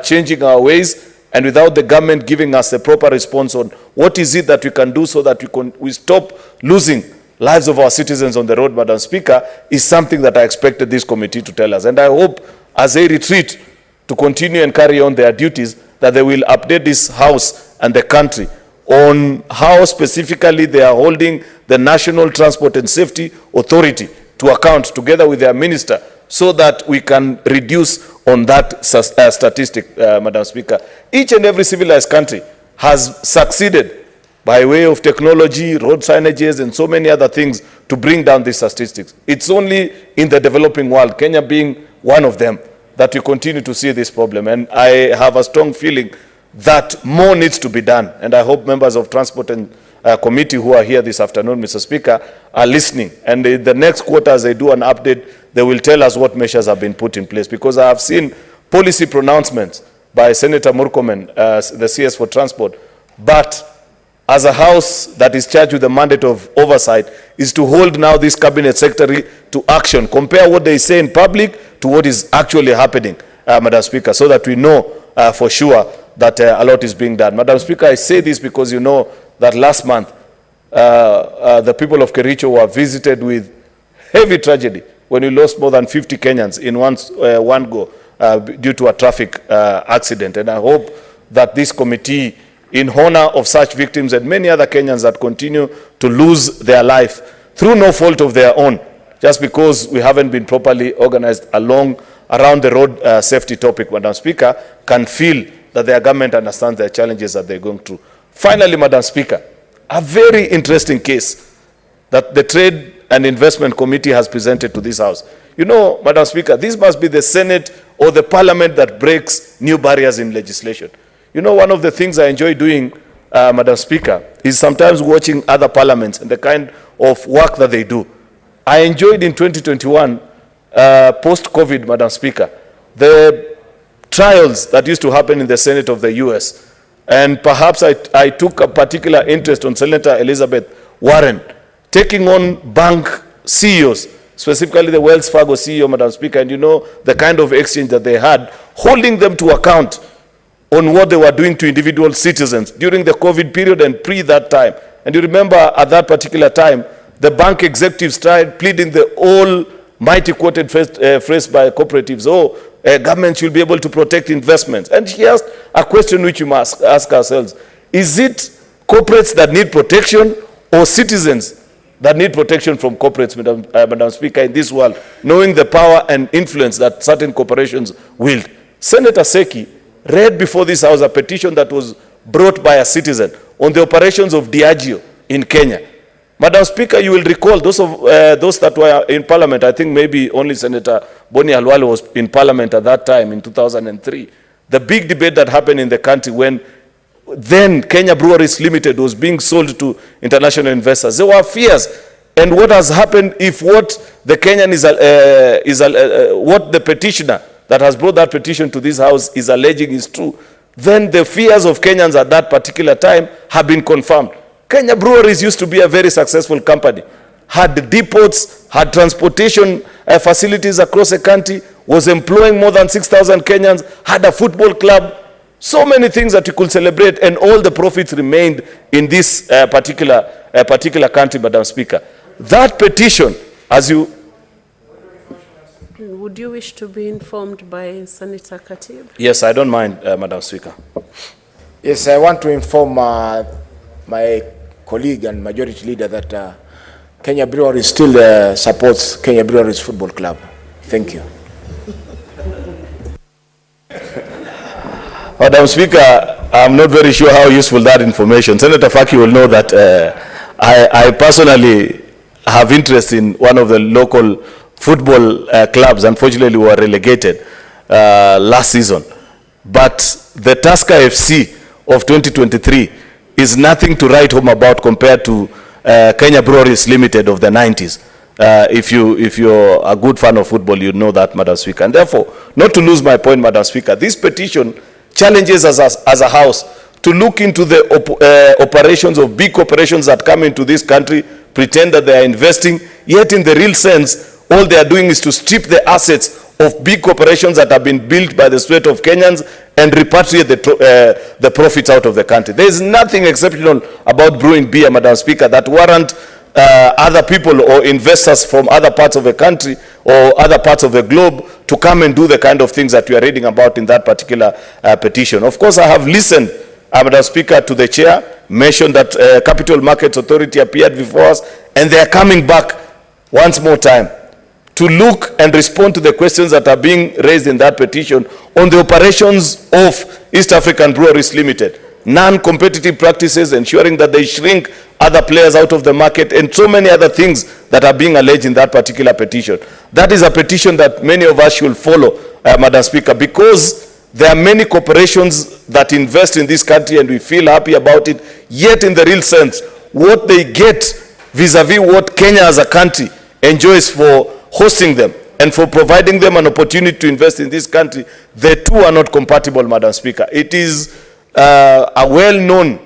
changing our ways and without the government giving us a proper response on what is it that we can do so that we stop losing lives of our citizens on the road, Madam Speaker, is something that I expected this committee to tell us. And I hope, as they retreat to continue and carry on their duties, that they will update this House and the country on how specifically they are holding the National Transport and Safety Authority to account together with their minister, so that we can reduce on that statistic, Madam Speaker. Each and every civilized country has succeeded by way of technology, road signages, and so many other things to bring down these statistics. It's only in the developing world, Kenya being one of them, that we continue to see this problem. And I have a strong feeling that more needs to be done. And I hope members of Transport and Committee who are here this afternoon, Mr. Speaker, are listening. And in the next quarter, as they do an update, they will tell us what measures have been put in place. Because I have seen policy pronouncements by Senator Murkomen, the CS for Transport. But as a House that is charged with the mandate of oversight, is to hold now this Cabinet Secretary to action. Compare what they say in public to what is actually happening, Madam Speaker, so that we know for sure that a lot is being done. Madam Speaker, I say this because you know that last month the people of Kericho were visited with heavy tragedy when we lost more than 50 Kenyans in one go due to a traffic accident. And I hope that this committee, in honor of such victims and many other Kenyans that continue to lose their life through no fault of their own, just because we haven't been properly organized around the road safety topic, Madam Speaker, can feel that their government understands the challenges that they're going through. Finally, Madam Speaker, a very interesting case that the Trade and Investment Committee has presented to this House. You know, Madam Speaker, this must be the Senate or the Parliament that breaks new barriers in legislation. You know, one of the things I enjoy doing, Madam Speaker, is sometimes watching other parliaments and the kind of work that they do. I enjoyed in 2021, post-COVID, Madam Speaker, the trials that used to happen in the Senate of the US. And perhaps I took a particular interest on Senator Elizabeth Warren taking on bank CEOs, specifically the Wells Fargo CEO, Madam Speaker, and you know the kind of exchange that they had, holding them to account on what they were doing to individual citizens during the COVID period and pre that time. And you remember at that particular time, the bank executives tried pleading the almighty quoted phrase by cooperatives, government should be able to protect investments. And he asked a question which we must ask ourselves, is it corporates that need protection or citizens that need protection from corporates, Madam Speaker, in this world, knowing the power and influence that certain corporations wield? Senator Seki read before this House a petition that was brought by a citizen on the operations of Diageo in Kenya. Madam Speaker, you will recall those that were in Parliament, I think maybe only Senator Boni Halwale was in Parliament at that time in 2003. The big debate that happened in the country when then Kenya Breweries Limited was being sold to international investors. There were fears. And what has happened if what the Kenyan what the petitioner that has brought that petition to this House is alleging is true, then the fears of Kenyans at that particular time have been confirmed. Kenya Breweries used to be a very successful company, had depots, had transportation facilities across the country, was employing more than 6,000 Kenyans, had a football club, so many things that you could celebrate, and all the profits remained in this particular country, Madam Speaker. That petition, as you... Would you wish to be informed by Senator Katib? Yes, I don't mind, Madam Speaker. Yes, I want to inform my colleague and majority leader that Kenya Breweries still supports Kenya Breweries Football Club. Thank you. Madam Speaker, I'm not very sure how useful that information. Senator Faki will know that I personally have interest in one of the local football clubs. Unfortunately, we were relegated last season. But the Tusker FC of 2023 is nothing to write home about compared to Kenya Breweries Limited of the 90s. If you're a good fan of football, you know that, Madam Speaker. And therefore, not to lose my point, Madam Speaker, this petition challenges us as a house to look into the operations of big corporations that come into this country, pretend that they are investing, yet in the real sense, all they are doing is to strip the assets of big corporations that have been built by the sweat of Kenyans and repatriate the profits out of the country. There is nothing exceptional about brewing beer, Madam Speaker, that warrant other people or investors from other parts of the country or other parts of the globe to come and do the kind of things that we are reading about in that particular petition. Of course, I have listened, Madam Speaker, to the chair, mentioned that Capital Markets Authority appeared before us, and they are coming back once more time to look and respond to the questions that are being raised in that petition on the operations of East African Breweries Limited, non-competitive practices, ensuring that they shrink other players out of the market, and so many other things that are being alleged in that particular petition. That is a petition that many of us should follow, Madam Speaker, because there are many corporations that invest in this country and we feel happy about it, yet in the real sense, what they get vis-a-vis what Kenya as a country enjoys for hosting them and for providing them an opportunity to invest in this country, the two are not compatible, Madam Speaker. It is a well-known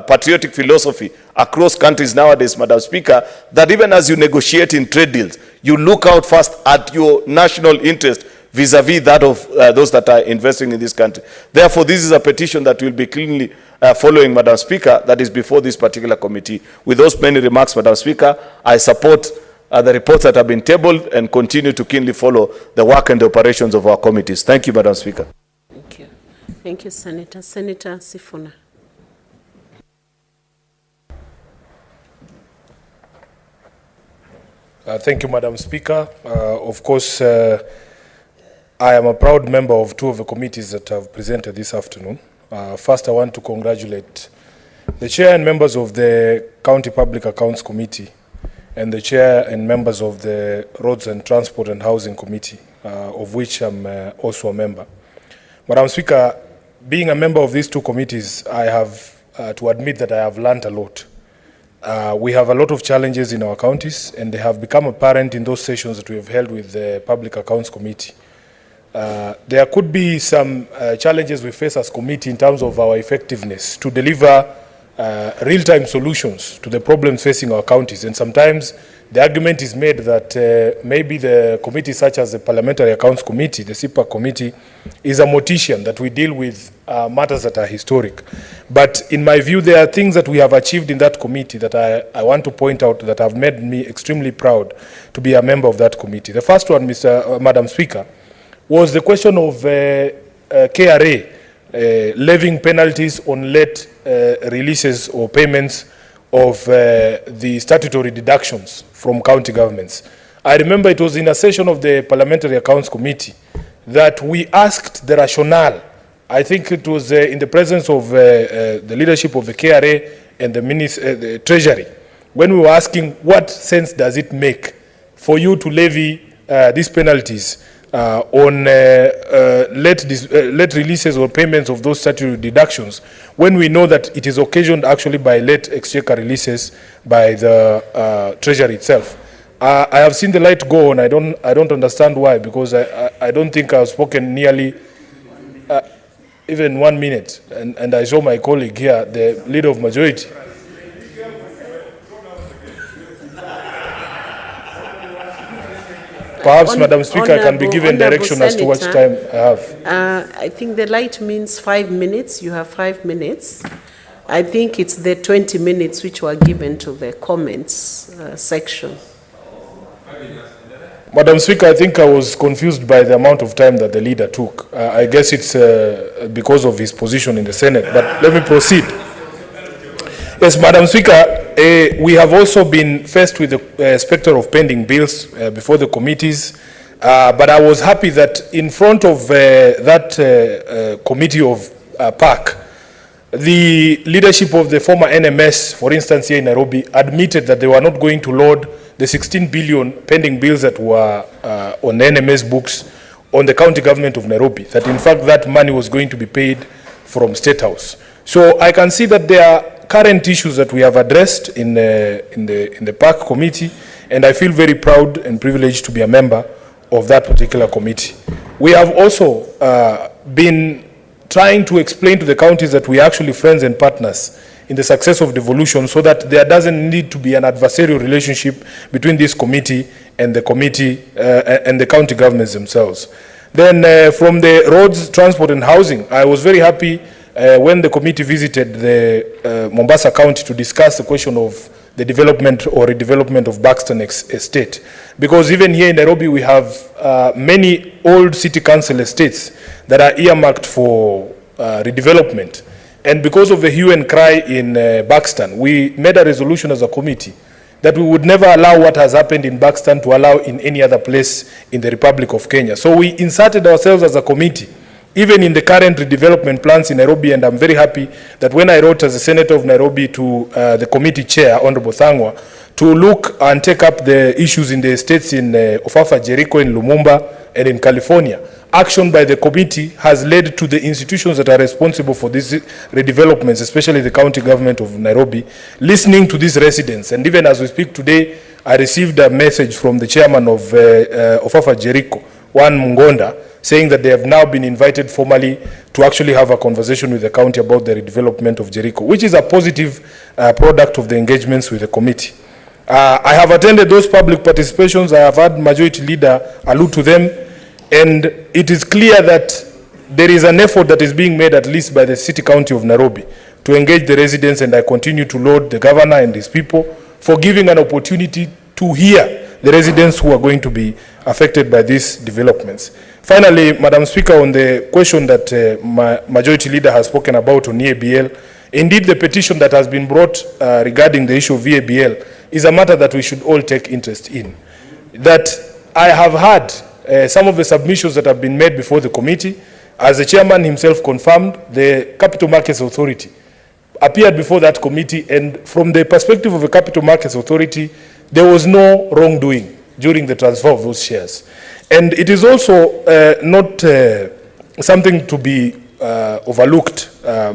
patriotic philosophy across countries nowadays, Madam Speaker, that even as you negotiate in trade deals, you look out first at your national interest vis-a-vis that of those that are investing in this country. Therefore, this is a petition that will be cleanly following, Madam Speaker, that is before this particular committee. With those many remarks, Madam Speaker, I support the reports that have been tabled and continue to keenly follow the work and the operations of our committees. Thank you, Madam Speaker. Thank you. Thank you, Senator. Senator Sifuna. Thank you, Madam Speaker. Of course, I am a proud member of two of the committees that have presented this afternoon. First, I want to congratulate the chair and members of the County Public Accounts Committee and the chair and members of the Roads and Transport and Housing Committee, of which I'm also a member. Madam Speaker, being a member of these two committees, I have to admit that I have learned a lot. We have a lot of challenges in our counties, and they have become apparent in those sessions that we have held with the Public Accounts Committee. There could be some challenges we face as committee in terms of our effectiveness to deliver real-time solutions to the problems facing our counties. And sometimes the argument is made that maybe the committee such as the Parliamentary Accounts Committee, the CPAC committee, is a mortician, that we deal with matters that are historic. But in my view, there are things that we have achieved in that committee that I want to point out that have made me extremely proud to be a member of that committee. The first one, Madam Speaker, was the question of KRA levying penalties on late releases or payments of the statutory deductions from county governments. I remember it was in a session of the Parliamentary Accounts Committee that we asked the rationale. I think it was in the presence of the leadership of the KRA and the Treasury, when we were asking what sense does it make for you to levy these penalties on late releases or payments of those statutory deductions, when we know that it is occasioned actually by late exchequer releases by the Treasury itself. I have seen the light go on. I don't understand why, because I don't think I've spoken nearly even 1 minute, and I saw my colleague here, the leader of majority. Perhaps, Madam Speaker, I can be given direction as to what time I have. I think the light means 5 minutes. You have 5 minutes. I think it's the 20 minutes which were given to the comments section. Madam Speaker, I think I was confused by the amount of time that the leader took. I guess it's because of his position in the Senate, but let me proceed. Yes, Madam Speaker, we have also been faced with the specter of pending bills before the committees. But I was happy that in front of that committee of PAC, the leadership of the former NMS, for instance, here in Nairobi, admitted that they were not going to load the 16 billion pending bills that were on the NMS books on the county government of Nairobi, that in fact that money was going to be paid from State House. So I can see that there are current issues that we have addressed in the PAC committee, and I feel very proud and privileged to be a member of that particular committee. We have also been trying to explain to the counties that we are actually friends and partners in the success of devolution, so that there doesn't need to be an adversarial relationship between this committee and the committee and the county governments themselves. Then from the roads, transport and housing, I was very happy when the committee visited the Mombasa County to discuss the question of the development or redevelopment of Buxton Estate. Because even here in Nairobi, we have many old city council estates that are earmarked for redevelopment. And because of the hue and cry in Buxton, we made a resolution as a committee that we would never allow what has happened in Buxton to allow in any other place in the Republic of Kenya. So we inserted ourselves as a committee, even in the current redevelopment plans in Nairobi, and I'm very happy that when I wrote as a senator of Nairobi to the committee chair, Honorable Thangwa, to look and take up the issues in the estates in Ofafa, Jericho, in Lumumba, and in California, action by the committee has led to the institutions that are responsible for these redevelopments, especially the county government of Nairobi, listening to these residents. And even as we speak today, I received a message from the chairman of Ofafa Jericho, Juan Mungonda, saying that they have now been invited formally to actually have a conversation with the county about the redevelopment of Jericho, which is a positive product of the engagements with the committee. I have attended those public participations. I have had Majority Leader allude to them, and it is clear that there is an effort that is being made, at least by the City County of Nairobi, to engage the residents, and I continue to laud the governor and his people for giving an opportunity to hear the residents who are going to be affected by these developments. Finally, Madam Speaker, on the question that my Majority Leader has spoken about on EABL, indeed the petition that has been brought regarding the issue of EABL is a matter that we should all take interest in. That I have had some of the submissions that have been made before the committee. As the chairman himself confirmed, the Capital Markets Authority appeared before that committee, and from the perspective of the Capital Markets Authority, there was no wrongdoing during the transfer of those shares. And it is also not something to be overlooked,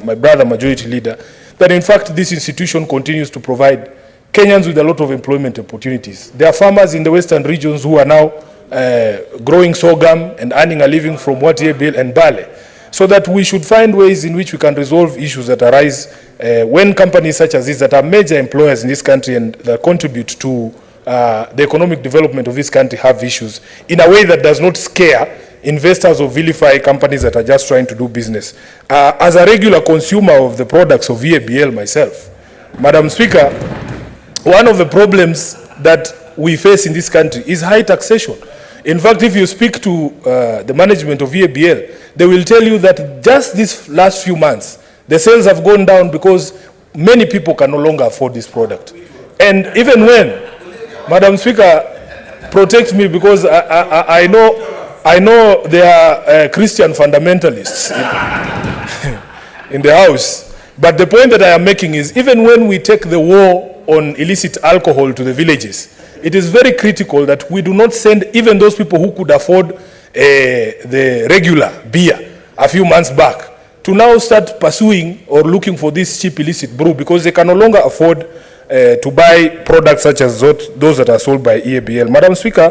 my brother Majority Leader, that in fact this institution continues to provide Kenyans with a lot of employment opportunities. There are farmers in the western regions who are now growing sorghum and earning a living from Mutembei and barley. So that we should find ways in which we can resolve issues that arise when companies such as this, that are major employers in this country and that contribute to the economic development of this country, have issues in a way that does not scare investors or vilify companies that are just trying to do business. As a regular consumer of the products of EABL myself, Madam Speaker, one of the problems that we face in this country is high taxation. In fact, if you speak to the management of EABL, they will tell you that just these last few months, the sales have gone down because many people can no longer afford this product. And even when, Madam Speaker, protect me, because I know there are Christian fundamentalists in the house. But the point that I am making is, even when we take the war on illicit alcohol to the villages, it is very critical that we do not send even those people who could afford the regular beer a few months back to now start pursuing or looking for this cheap illicit brew, because they can no longer afford to buy products such as those that are sold by EABL. Madam Speaker,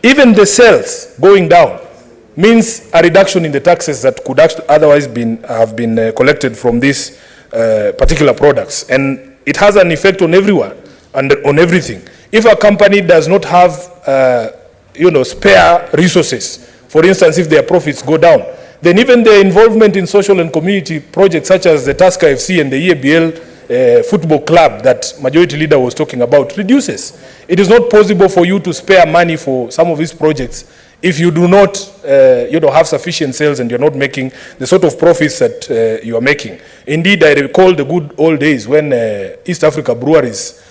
even the sales going down means a reduction in the taxes that could otherwise have been collected from these particular products. And it has an effect on everyone and on everything. If a company does not have spare resources, for instance, if their profits go down, then even their involvement in social and community projects such as the Tusker FC and the EABL football club that Majority Leader was talking about reduces. It is not possible for you to spare money for some of these projects if you do not have sufficient sales and you're not making the sort of profits that you are making. Indeed, I recall the good old days when East Africa Breweries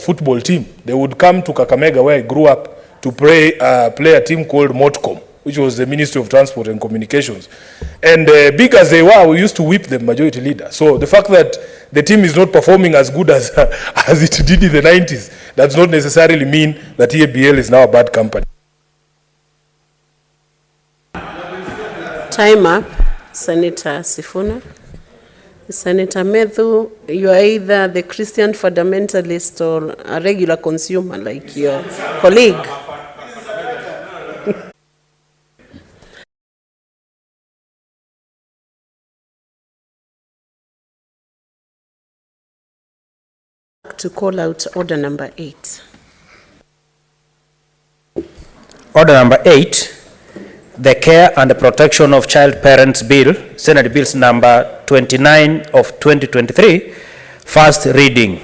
football team, they would come to Kakamega, where I grew up, to play a team called Motcom, which was the Ministry of Transport and Communications. And big as they were, we used to whip the majority leader. So the fact that the team is not performing as good as, as it did in the 90s, does not necessarily mean that EABL is now a bad company. Time up, Senator Sifuna. Senator Methu, you are either the Christian fundamentalist or a regular consumer like your colleague. To call out order number 8. Order number 8, the Care and the Protection of Child Parents Bill, Senate Bills number 29 of 2023, first reading.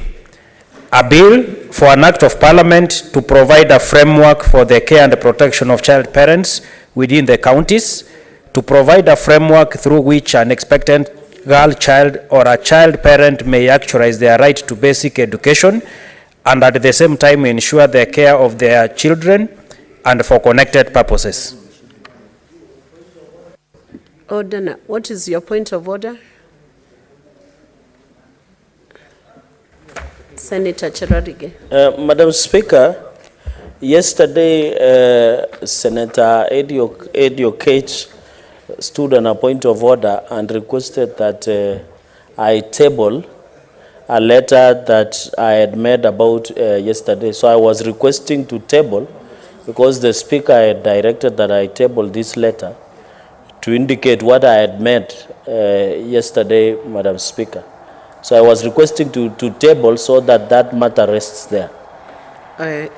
A bill for an act of parliament to provide a framework for the care and the protection of child parents within the counties, to provide a framework through which an expectant girl child or a child parent may actualize their right to basic education, and at the same time ensure the care of their children and for connected purposes. Order. What is your point of order? Senator Cherarige. Madam Speaker, yesterday Senator Edio Cage stood on a point of order and requested that I table a letter that I had made about yesterday. So I was requesting to table because the Speaker had directed that I table this letter to indicate what I had made yesterday, Madam Speaker. So I was requesting to table so that that matter rests there.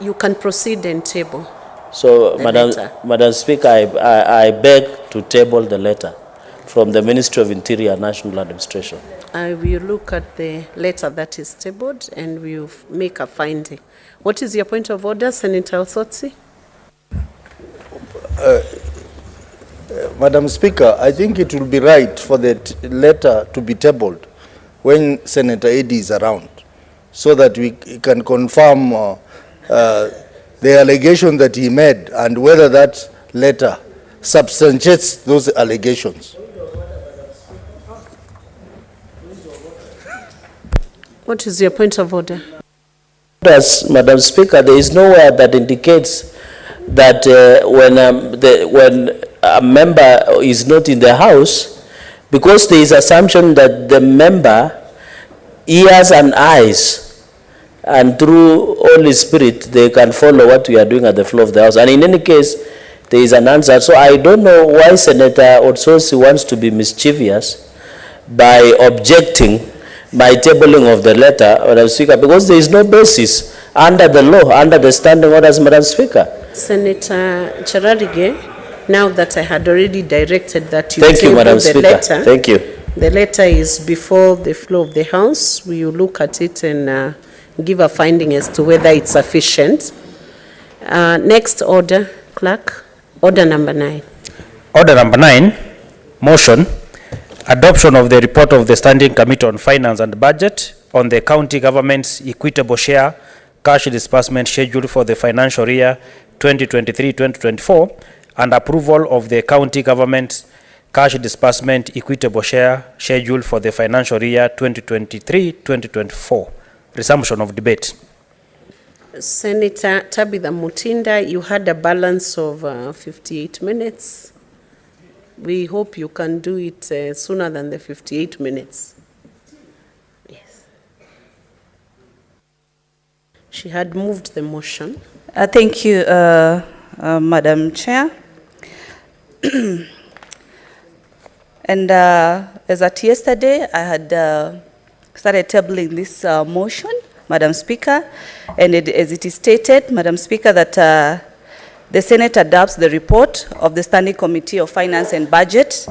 You can proceed and table. So, Madam Speaker, I beg to table the letter from the Ministry of Interior and National Administration. I will look at the letter that is tabled and we will make a finding. What is your point of order, Senator Osotsi? Madam Speaker, I think it will be right for the letter to be tabled when Senator Eddy is around, so that we can confirm the allegation that he made and whether that letter substantiates those allegations. What is your point of order? Madam Speaker, there is nowhere that indicates that when a member is not in the House, because there is assumption that the member ears and eyes, and through Holy Spirit, they can follow what we are doing at the floor of the House. And in any case, there is an answer. So I don't know why Senator Otsosi wants to be mischievous by objecting my tabling of the letter, Madam Speaker, because there is no basis under the law, under the standing orders, Madam Speaker. Senator Cherarige, now that I had already directed that you Thank you, table Madam the Speaker. letter. Thank you. The letter is before the floor of the House. We will look at it and give a finding as to whether it's sufficient. Next order, clerk. Order number 9. Order number 9, motion, adoption of the report of the Standing Committee on Finance and Budget on the county government's equitable share cash disbursement schedule for the financial year 2023-2024 and approval of the county government's cash disbursement equitable share schedule for the financial year 2023-2024. Resumption of debate. Senator Tabitha Mutinda, you had a balance of 58 minutes. We hope you can do it sooner than the 58 minutes. Yes. She had moved the motion. Thank you, Madam Chair. And as at yesterday, I had started tabling this motion, Madam Speaker, and as it is stated, Madam Speaker, that the Senate adopts the report of the Standing Committee of Finance and Budget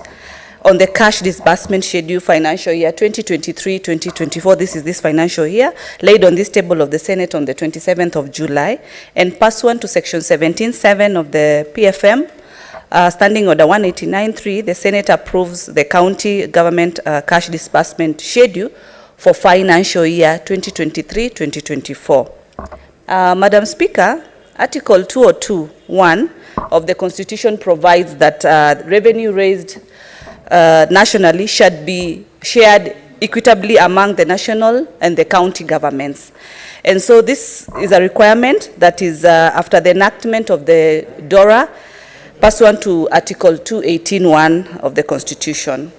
on the cash disbursement schedule financial year 2023-2024. This is this financial year, laid on this table of the Senate on the 27th of July, and pursuant to section 17(7) of the PFM, Standing Order 189.3, the Senate approves the county government cash disbursement schedule for financial year 2023-2024. Madam Speaker, Article 202(1) of the Constitution provides that revenue raised nationally should be shared equitably among the national and the county governments. And so this is a requirement that is after the enactment of the DORA, pursuant to Article 218(1) of the Constitution.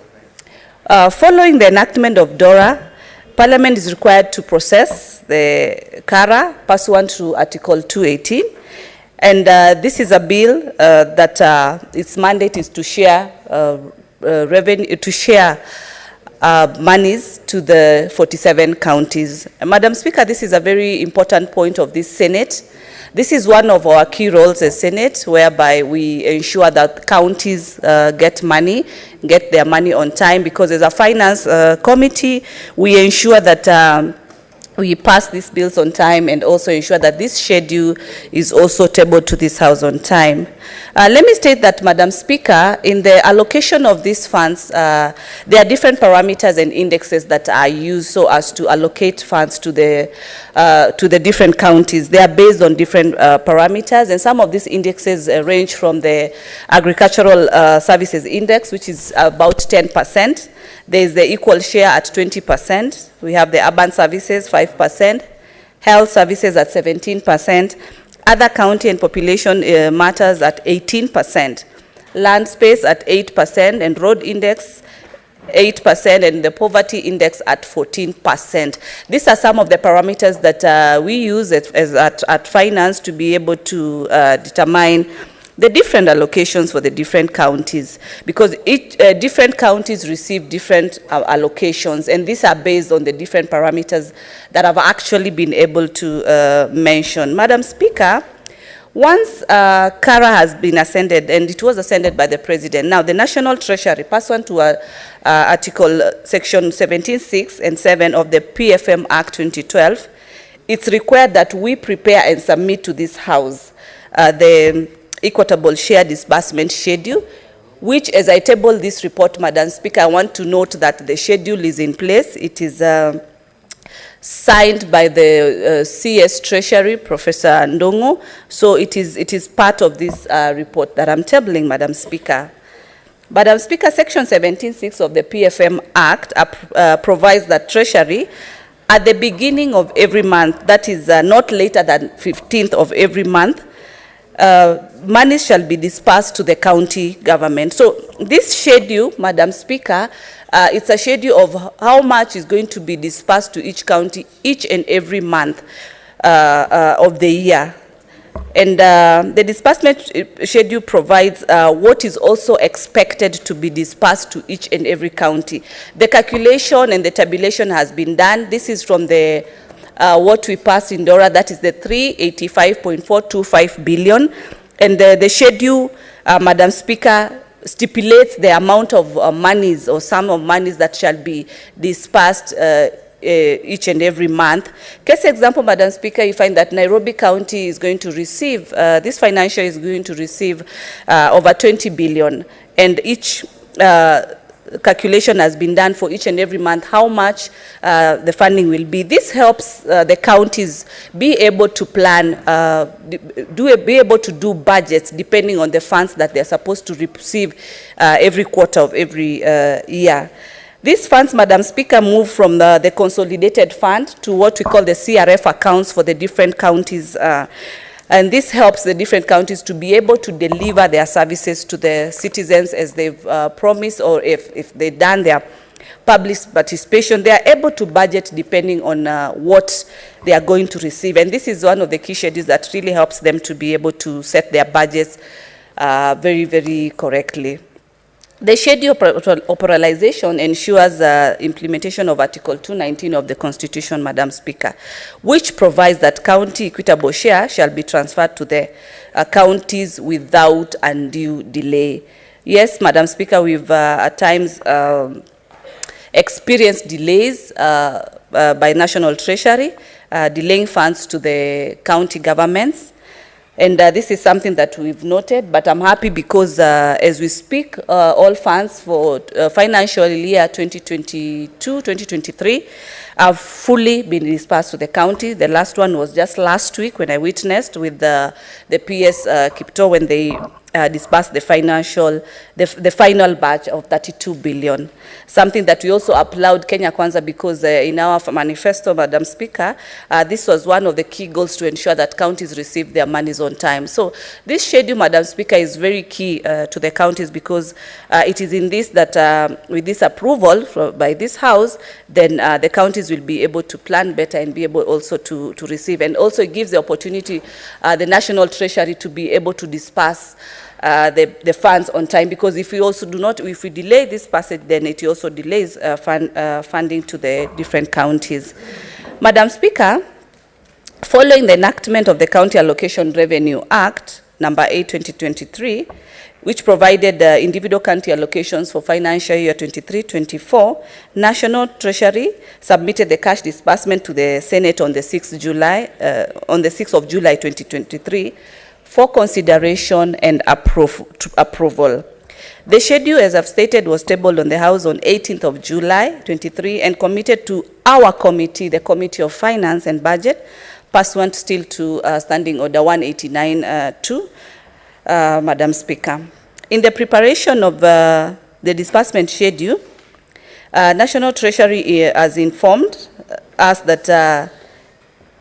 Following the enactment of DORA, Parliament is required to process the CARA pursuant to Article 218. And this is a bill that its mandate is to share revenue, to share monies to the 47 counties. Madam Speaker, this is a very important point of this Senate. This is one of our key roles as Senate, whereby we ensure that counties get their money on time, because as a finance committee, we ensure that we pass these bills on time and also ensure that this schedule is also tabled to this House on time. Let me state that, Madam Speaker, in the allocation of these funds, there are different parameters and indexes that are used so as to allocate funds to the different counties. They are based on different parameters, and some of these indexes range from the Agricultural Services Index, which is about 10%. There is the equal share at 20%. We have the urban services, 5%. Health services at 17%. Other county and population matters at 18%. Land space at 8%, and road index 8%, and the poverty index at 14%. These are some of the parameters that we use at finance to be able to determine the different allocations for the different counties, because different counties receive different allocations, and these are based on the different parameters that I've actually been able to mention. Madam Speaker, once CARA has been ascended, and it was ascended by the President, now the National Treasury, pursuant to Article Section 17(6) and 7 of the PFM Act 2012, it's required that we prepare and submit to this House the equitable share disbursement schedule, which, as I table this report, Madam Speaker, I want to note that the schedule is in place. It is signed by the CS Treasury, Professor Ndongo, so it is part of this report that I'm tabling, Madam Speaker. Madam Speaker, Section 17(6) of the PFM Act provides that Treasury, at the beginning of every month, that is not later than 15th of every month, money shall be dispersed to the county government. So this schedule, Madam Speaker, it's a schedule of how much is going to be dispersed to each county each and every month of the year. And the disbursement schedule provides what is also expected to be dispersed to each and every county. The calculation and the tabulation has been done. This is from the what we passed in DORA, that is the 385.425 billion. And the schedule, Madam Speaker, stipulates the amount of monies or sum of monies that shall be dispersed each and every month. Case example, Madam Speaker, you find that Nairobi County is going to receive, this financial is going to receive over 20 billion. And each calculation has been done for each and every month how much the funding will be. This helps the counties be able to plan, be able to do budgets depending on the funds that they're supposed to receive every quarter of every year. These funds, Madam Speaker, move from the consolidated fund to what we call the CRF accounts for the different counties. And this helps the different counties to be able to deliver their services to the citizens as they've promised, or if they've done their public participation, they are able to budget depending on what they are going to receive. And this is one of the key schedules that really helps them to be able to set their budgets very, very correctly. The schedule operationalization ensures implementation of Article 219 of the Constitution, Madam Speaker, which provides that county equitable share shall be transferred to the counties without undue delay. Yes, Madam Speaker, we've at times experienced delays by National Treasury, delaying funds to the county governments. And this is something that we've noted, but I'm happy because as we speak, all funds for financial year 2022-2023 have fully been dispersed to the county. The last one was just last week when I witnessed with the PS Kipto when they dispersed the final batch of 32 billion. Something that we also applaud Kenya Kwanza because in our manifesto, Madam Speaker, this was one of the key goals to ensure that counties receive their monies on time. So this schedule, Madam Speaker, is very key to the counties because it is in this that with this approval by this House, then the counties will be able to plan better and be able also to receive. And also it gives the opportunity the National Treasury to be able to disperse the funds on time, because if we also do not, if we delay this passage, then it also delays funding to the different counties. Madam Speaker, following the enactment of the County Allocation Revenue Act, number 8, 2023, which provided individual county allocations for financial year 23-24, National Treasury submitted the cash disbursement to the Senate on the 6th of July 2023 for consideration and approval. The schedule, as I've stated, was tabled on the House on 18th of July 23 and committed to our committee, the Committee of Finance and Budget, pursuant still to Standing Order 189-2, Madam Speaker. In the preparation of the disbursement schedule, National Treasury has informed us that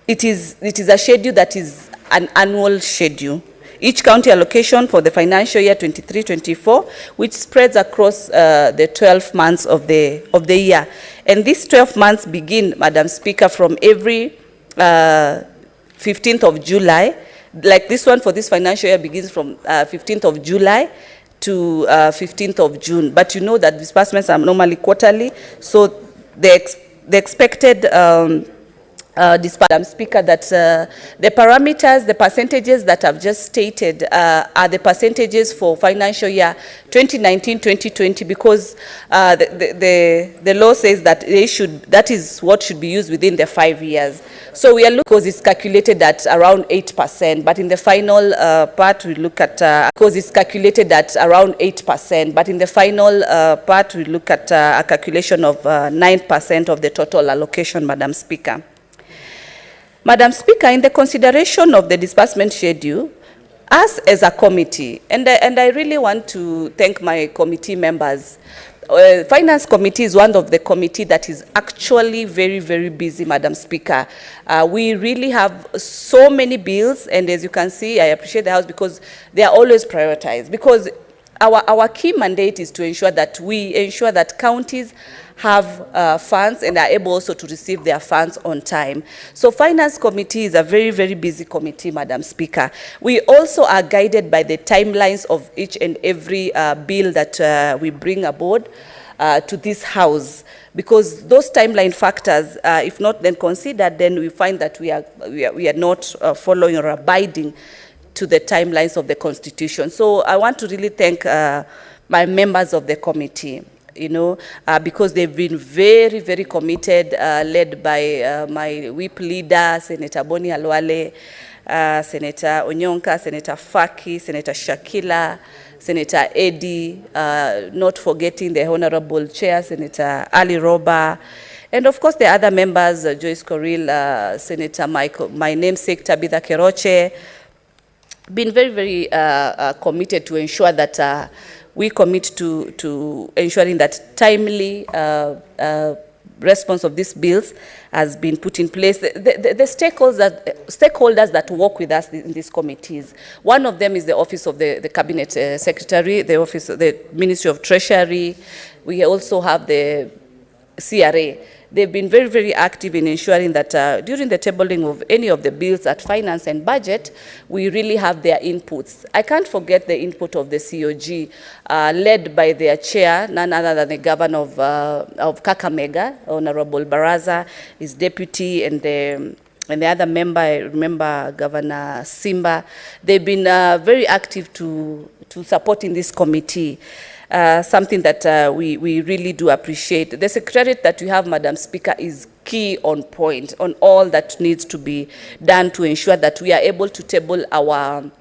it is a schedule that is an annual schedule. Each county allocation for the financial year 23-24, which spreads across the 12 months of the year. And these 12 months begin, Madam Speaker, from every 15th of July. Like this one for this financial year begins from 15th of July to 15th of June. But you know that disbursements are normally quarterly, so the expected Madam Speaker, that the parameters, the percentages that I've just stated are the percentages for financial year 2019-2020, because the law says that that is what should be used within the 5 years. So we are looking, because it's calculated at around 8%, but in the final part we look at, because it's calculated at around 8%, but in the final part we look at a calculation of 9% of the total allocation, Madam Speaker. Madam Speaker, in the consideration of the disbursement schedule, us as a committee, and I really want to thank my committee members. Finance Committee is one of the committee that is actually very, very busy, Madam Speaker. We really have so many bills, and as you can see, I appreciate the House because they are always prioritized. Because our key mandate is to ensure that counties have funds and are able also to receive their funds on time. So Finance Committee is a very, very busy committee, Madam Speaker. We also are guided by the timelines of each and every bill that we bring aboard to this House, because those timeline factors, if not then considered, then we find that we are not following or abiding to the timelines of the Constitution. So I want to really thank my members of the committee, you know, because they've been very, very committed, led by my whip leader, Senator Boni Halwale, Senator Onyonka, Senator Faki, Senator Shakila, Senator Eddie, not forgetting the Honorable Chair, Senator Ali Roba, and of course the other members, Joyce Coril, Senator Michael, my namesake Tabitha Keroche, been very, very committed to ensure that we commit to ensuring that timely response of these bills has been put in place. The stakeholders that work with us in these committees, one of them is the Office of the Cabinet Secretary, the Office of the Ministry of Treasury. We also have the CRA. They've been very, very active in ensuring that during the tabling of any of the bills at Finance and Budget, we really have their inputs. I can't forget the input of the COG, led by their chair, none other than the governor of Kakamega, Honorable Baraza, his deputy, and the other member, I remember Governor Simba. They've been very active to supporting this committee. Something that we really do appreciate. The secretariat that we have, Madam Speaker, is key on point on all that needs to be done to ensure that we are able to table our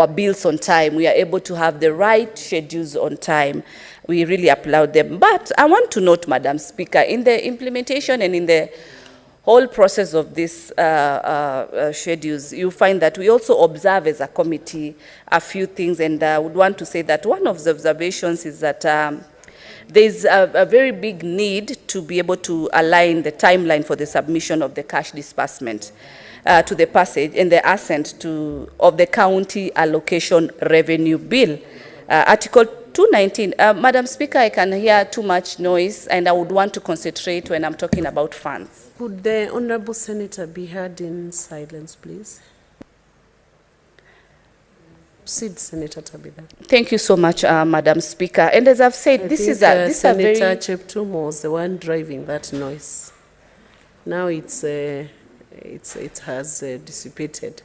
bills on time, we are able to have the right schedules on time. We really applaud them. But I want to note, Madam Speaker, in the implementation and in the whole process of these schedules, you find that we also observe as a committee a few things, and I would want to say that one of the observations is that there's a very big need to be able to align the timeline for the submission of the cash disbursement to the passage and the assent of the county allocation revenue bill. Article 219. Madam Speaker, I can hear too much noise and I would want to concentrate when I'm talking about funds. Could the Honorable Senator be heard in silence, please? Proceed, Senator Tabitha. Thank you so much, Madam Speaker. And as I've said, this is a very... Senator Cheptum was the one driving that noise. Now it has dissipated.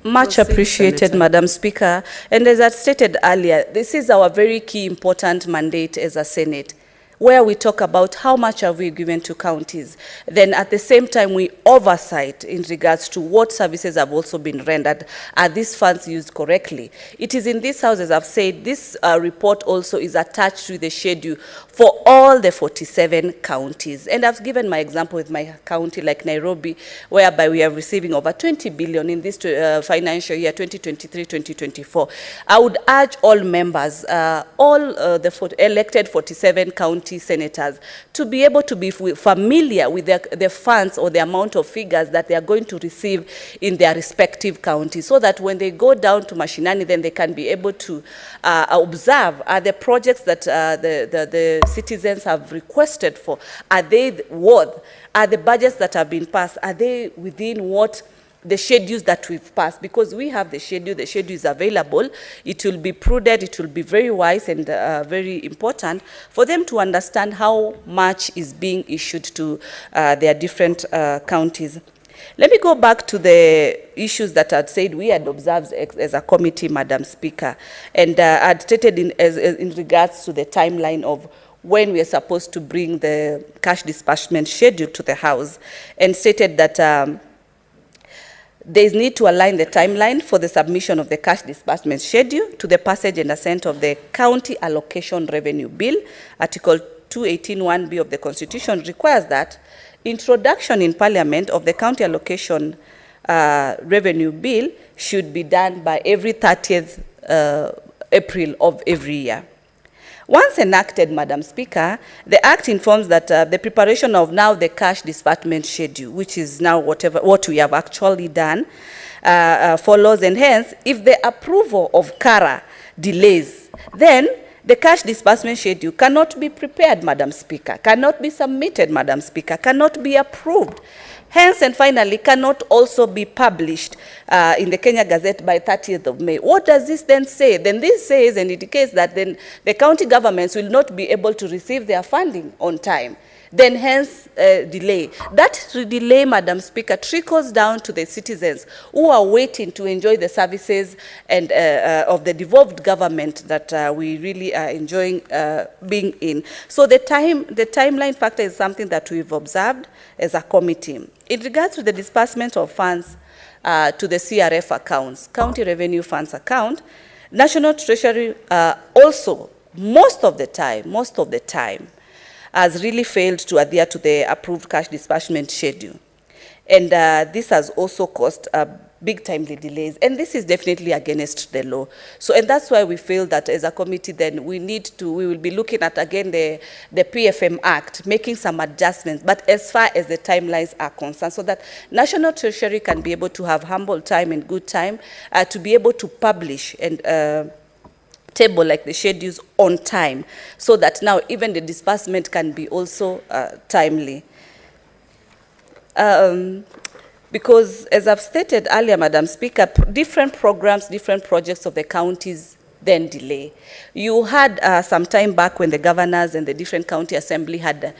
Much appreciated, Madam Speaker. And as I stated earlier, this is our very key important mandate as a Senate, where we talk about how much have we given to counties. Then at the same time, we oversight in regards to what services have also been rendered. Are these funds used correctly? It is in this house, as I've said, this report also is attached to the schedule for all the 47 counties. And I've given my example with my county like Nairobi, whereby we are receiving over 20 billion in this financial year 2023-2024. I would urge all members, the elected 47 county senators, to be able to be familiar with the funds or the amount of figures that they are going to receive in their respective counties, so that when they go down to mashinani, then they can be able to observe, are the projects that the citizens have requested for, are they worth, are the budgets that have been passed, are they within what the schedules that we've passed? Because we have the schedule is available. It will be prudent, it will be very wise and very important for them to understand how much is being issued to their different counties. Let me go back to the issues that I'd said we had observed as a committee, Madam Speaker, and I'd stated in regards to the timeline of when we are supposed to bring the cash disbursement schedule to the House, and stated that there is need to align the timeline for the submission of the cash disbursement schedule to the passage and assent of the County Allocation Revenue Bill. Article 218(1)(b) of the Constitution requires that introduction in Parliament of the County Allocation Revenue Bill should be done by every 30th April of every year. Once enacted, Madam Speaker, the Act informs that the preparation of now the cash disbursement schedule, which is now what we have actually done, follows, and hence, if the approval of CARA delays, then the cash disbursement schedule cannot be prepared, Madam Speaker, cannot be submitted, Madam Speaker, cannot be approved. Hence, and finally, cannot also be published in the Kenya Gazette by 30th of May. What does this then say? Then this says and indicates that then the county governments will not be able to receive their funding on time. Then hence delay. That delay, Madam Speaker, trickles down to the citizens who are waiting to enjoy the services and of the devolved government that we really are enjoying being in. So the timeline factor is something that we've observed as a committee. In regards to the disbursement of funds to the CRF accounts, County Revenue Funds account, National Treasury also, most of the time, has really failed to adhere to the approved cash disbursement schedule. And this has also caused big timely delays. And this is definitely against the law. So, and that's why we feel that as a committee, then we will be looking at, again, the PFM Act, making some adjustments, but as far as the timelines are concerned, so that National Treasury can be able to have humble time and good time to be able to publish and table like the schedules on time, so that now even the disbursement can be also timely. Because as I've stated earlier, Madam Speaker, different programs, different projects of the counties then delay. You had some time back when the governors and the different county assembly had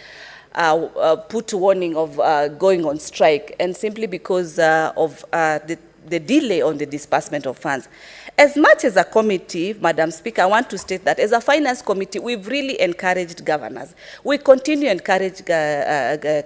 put warning of going on strike, and simply because of the delay on the disbursement of funds. as much as a committee, Madam Speaker, I want to state that as a finance committee, we've really encouraged governors. We continue to encourage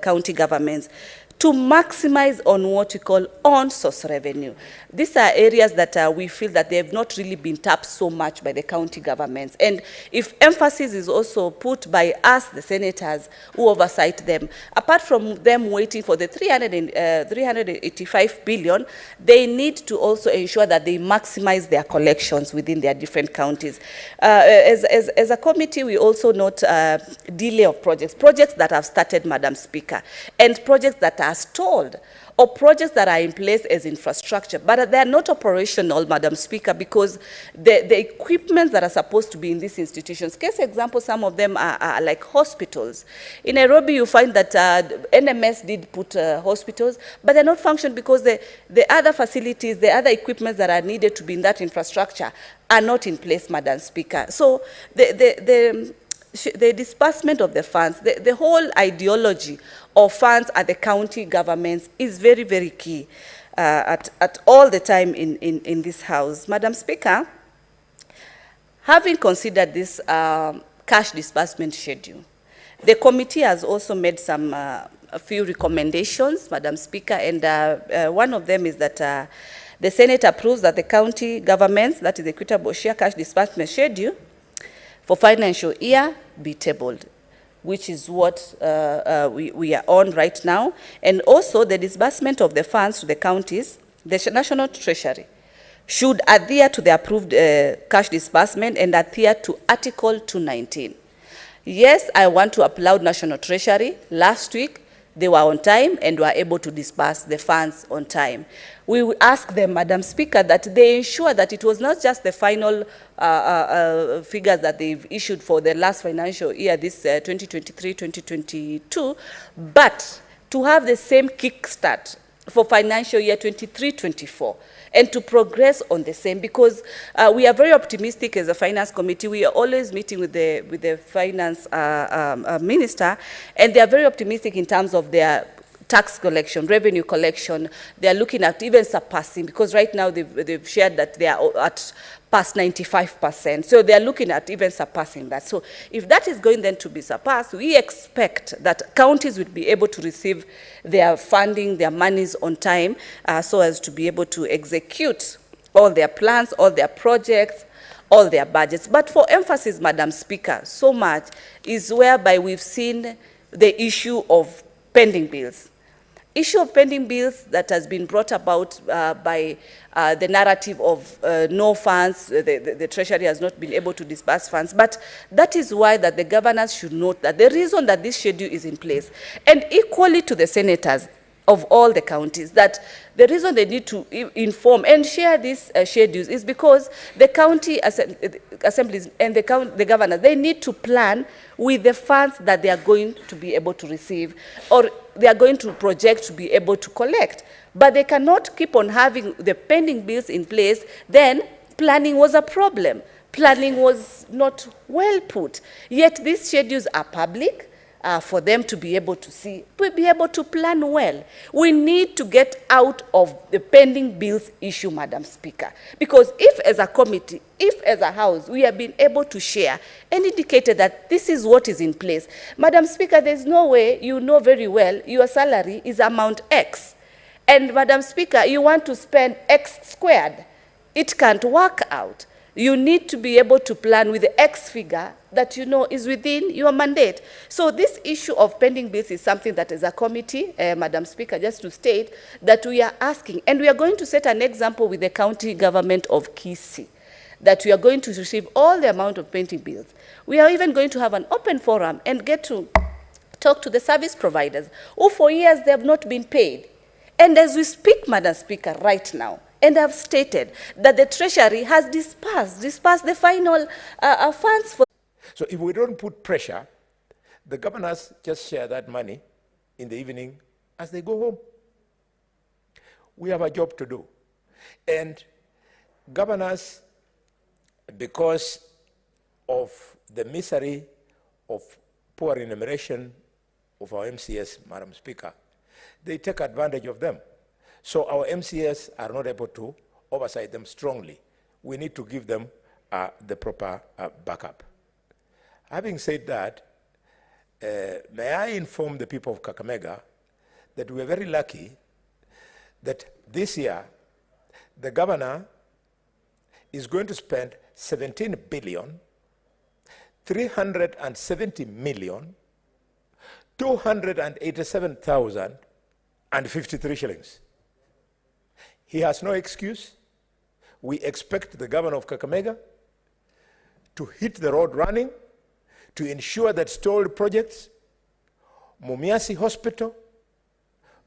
county governments to maximize on what we call on-source revenue. These are areas that we feel that they have not really been tapped so much by the county governments. And if emphasis is also put by us, the senators, who oversight them, apart from them waiting for the 385 billion, they need to also ensure that they maximize their collections within their different counties. As a committee, we also note delay of projects that have started, Madam Speaker, and projects that are stalled, or projects that are in place as infrastructure, but they are not operational, Madam Speaker, because the equipment that are supposed to be in these institutions, case example, some of them are like hospitals. In Nairobi, you find that NMS did put hospitals, but they're not functioning because the other facilities, the other equipment that are needed to be in that infrastructure are not in place, Madam Speaker. So the disbursement of the funds, the whole ideology of funds at the county governments is very, very key at all the time in this House. Madam Speaker, having considered this cash disbursement schedule, the committee has also made a few recommendations, Madam Speaker, and one of them is that the Senate approves that the county governments, that is the equitable share cash disbursement schedule, for financial year be tabled, which is what we are on right now. And also the disbursement of the funds to the counties, the National Treasury should adhere to the approved cash disbursement and adhere to Article 219. Yes, I want to applaud National Treasury. Last week, they were on time and were able to disburse the funds on time. We will ask them, Madam Speaker, that they ensure that it was not just the final figures that they've issued for the last financial year, this 2023-2022, but to have the same kickstart for financial year 23-24 and to progress on the same, because we are very optimistic as a finance committee. We are always meeting with the finance minister, and they are very optimistic in terms of their tax collection, revenue collection. They are looking at even surpassing, because right now they've shared that they are at past 95%. So they are looking at even surpassing that. So if that is going then to be surpassed, we expect that counties will be able to receive their funding, their monies on time, so as to be able to execute all their plans, all their projects, all their budgets. But for emphasis, Madam Speaker, so much is whereby we've seen the issue of pending bills. Issue of pending bills that has been brought about by the narrative of no funds, the Treasury has not been able to disburse funds, but that is why that the governors should note that the reason that this schedule is in place, and equally to the senators of all the counties, that the reason they need to inform and share these schedules is because the county assemblies and the governors, they need to plan with the funds that they are going to be able to receive, or they are going to project to be able to collect. But they cannot keep on having the pending bills in place. Then planning was a problem. Planning was not well put. Yet these schedules are public. For them to be able to see, to be able to plan well. We need to get out of the pending bills issue, Madam Speaker. Because if as a committee, if as a House, we have been able to share and indicated that this is what is in place, Madam Speaker, there's no way, you know very well, your salary is amount X. And Madam Speaker, you want to spend X squared. It can't work out. You need to be able to plan with the X figure that you know is within your mandate. So this issue of pending bills is something that as a committee, Madam Speaker, just to state that we are asking, and we are going to set an example with the county government of Kisii, that we are going to receive all the amount of pending bills. We are even going to have an open forum and get to talk to the service providers who for years they have not been paid. And as we speak, Madam Speaker, right now, and I've stated that the Treasury has dispersed the final funds for. So if we don't put pressure, the governors just share that money in the evening as they go home. We have a job to do. And governors, because of the misery of poor remuneration of our MCS, Madam Speaker, they take advantage of them. So our MCS are not able to oversight them strongly. we need to give them the proper backup. Having said that, may I inform the people of Kakamega that we are very lucky that this year the governor is going to spend 17 billion 370 million 287,053 shillings. He has no excuse. We expect the governor of Kakamega to hit the road running, to ensure that stalled projects, Mumiasi Hospital,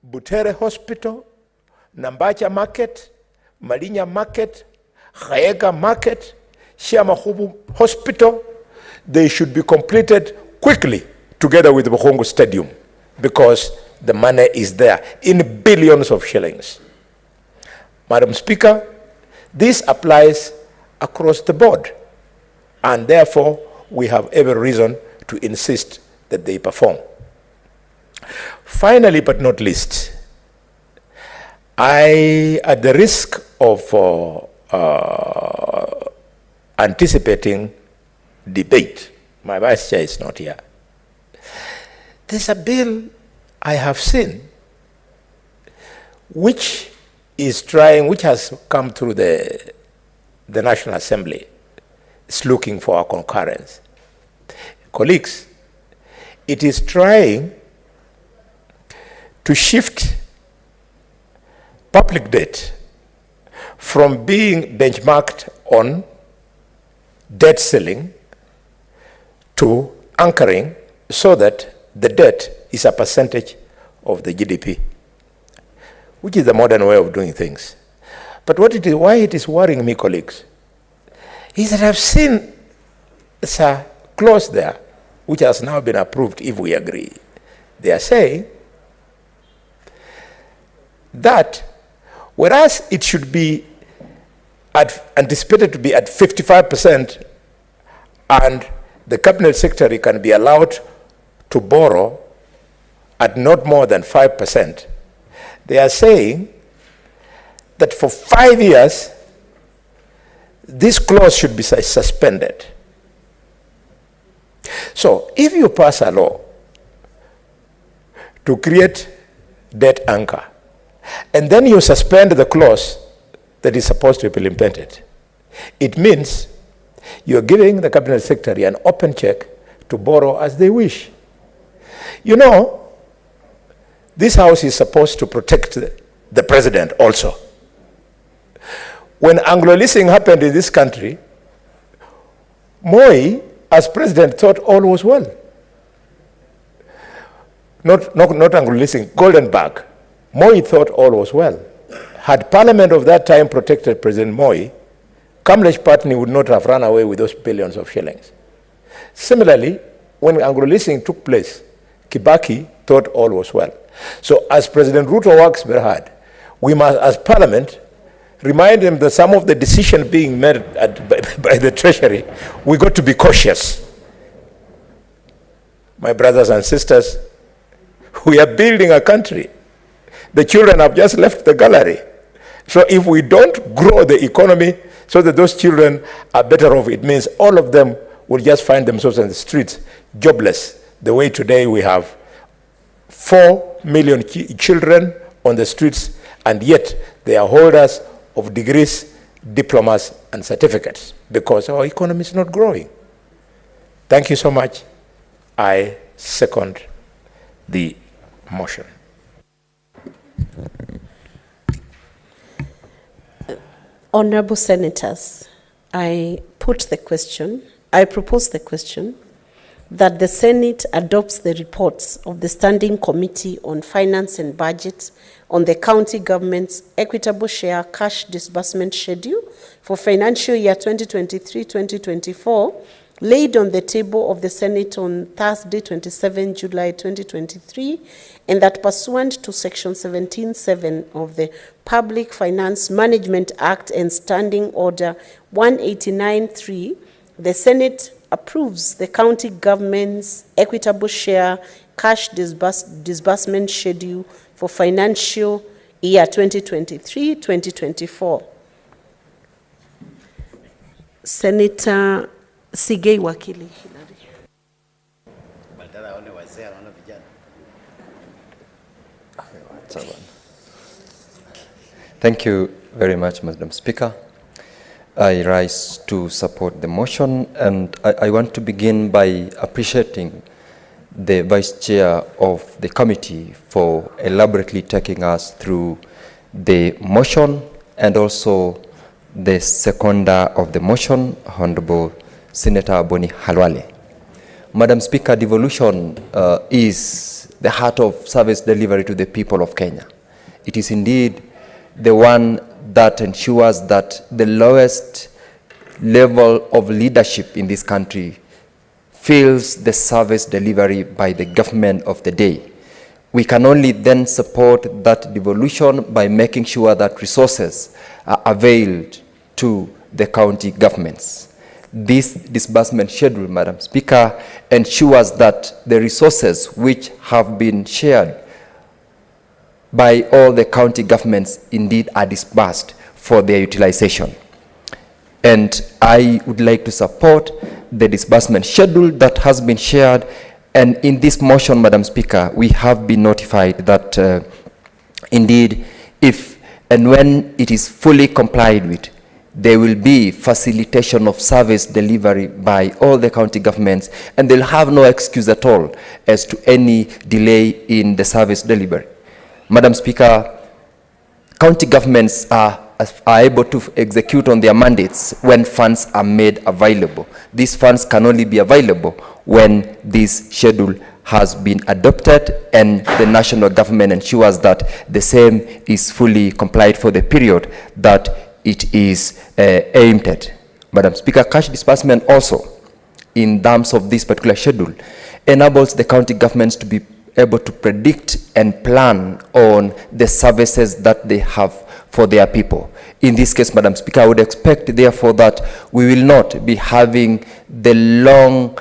Butere Hospital, Nambacha Market, Malinya Market, Khaega Market, Shiamahubu Hospital, they should be completed quickly together with the Bohongo Stadium, because the money is there in billions of shillings. Madam Speaker, this applies across the board, and therefore we have every reason to insist that they perform. Finally, but not least, I, at the risk of anticipating debate, my vice chair is not here. There's a bill I have seen which has come through the National Assembly. It's looking for our concurrence. Colleagues, it is trying to shift public debt from being benchmarked on debt ceiling to anchoring so that the debt is a percentage of the GDP, which is the modern way of doing things. But why it is worrying me, colleagues, is that I've seen a clause there which has now been approved if we agree. They are saying that whereas it should be anticipated to be at 55% and the cabinet secretary can be allowed to borrow at not more than 5%, they are saying that for 5 years, this clause should be suspended. So if you pass a law to create debt anchor, and then you suspend the clause that is supposed to be implemented, it means you're giving the cabinet secretary an open check to borrow as they wish. You know, this house is supposed to protect the president also. When Anglo-leasing happened in this country, Moi, as president, thought all was well. Not Anglo-leasing, Goldenberg. Moi thought all was well. Had Parliament of that time protected President Moi, Kamlesh Patni would not have run away with those billions of shillings. Similarly, when Anglo-leasing took place, Kibaki thought all was well. So as President Ruto works very hard, we must, as Parliament, remind him that some of the decisions being made by the Treasury, we got to be cautious. My brothers and sisters, we are building a country. The children have just left the gallery. So if we don't grow the economy so that those children are better off, it means all of them will just find themselves in the streets, jobless, the way today we have 4 million children on the streets, and yet they are holders of degrees, diplomas, and certificates because our economy is not growing. Thank you so much. I second the motion. Honorable Senators, I propose the question that the Senate adopts the reports of the Standing Committee on Finance and Budget on the county government's equitable share cash disbursement schedule for financial year 2023-2024, laid on the table of the Senate on Thursday, 27 July 2023, and that pursuant to Section 17(7) of the Public Finance Management Act and Standing Order 189.3, the Senate approves the county government's equitable share cash disbursement schedule for financial year 2023-2024. Senator Sigei Wakili. Thank you very much, Madam Speaker. I rise to support the motion, and I want to begin by appreciating the Vice Chair of the committee for elaborately taking us through the motion and also the seconder of the motion, Honorable Senator Boni Halwale. Madam Speaker, devolution is the heart of service delivery to the people of Kenya. It is indeed the one that ensures that the lowest level of leadership in this country feels the service delivery by the government of the day. We can only then support that devolution by making sure that resources are availed to the county governments. This disbursement schedule, Madam Speaker, ensures that the resources which have been shared by all the county governments indeed are disbursed for their utilization. And I would like to support the disbursement schedule that has been shared. And in this motion, Madam Speaker, we have been notified that indeed, if and when it is fully complied with, there will be facilitation of service delivery by all the county governments, and they'll have no excuse at all as to any delay in the service delivery. Madam Speaker, county governments are able to execute on their mandates when funds are made available. These funds can only be available when this schedule has been adopted and the national government ensures that the same is fully complied for the period that it is aimed at. Madam Speaker, cash disbursement also, in terms of this particular schedule, enables the county governments to be able to predict and plan on the services that they have for their people. In this case, Madam Speaker, I would expect, therefore, that we will not be having the long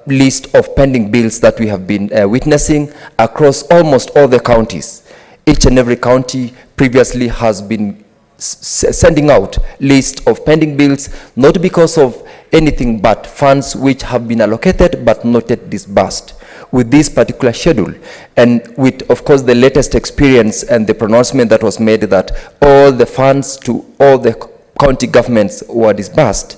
list of pending bills that we have been witnessing across almost all the counties. Each and every county previously has been sending out list of pending bills, not because of anything but funds which have been allocated but not yet disbursed. With this particular schedule, and with, of course, the latest experience and the pronouncement that was made that all the funds to all the county governments were disbursed,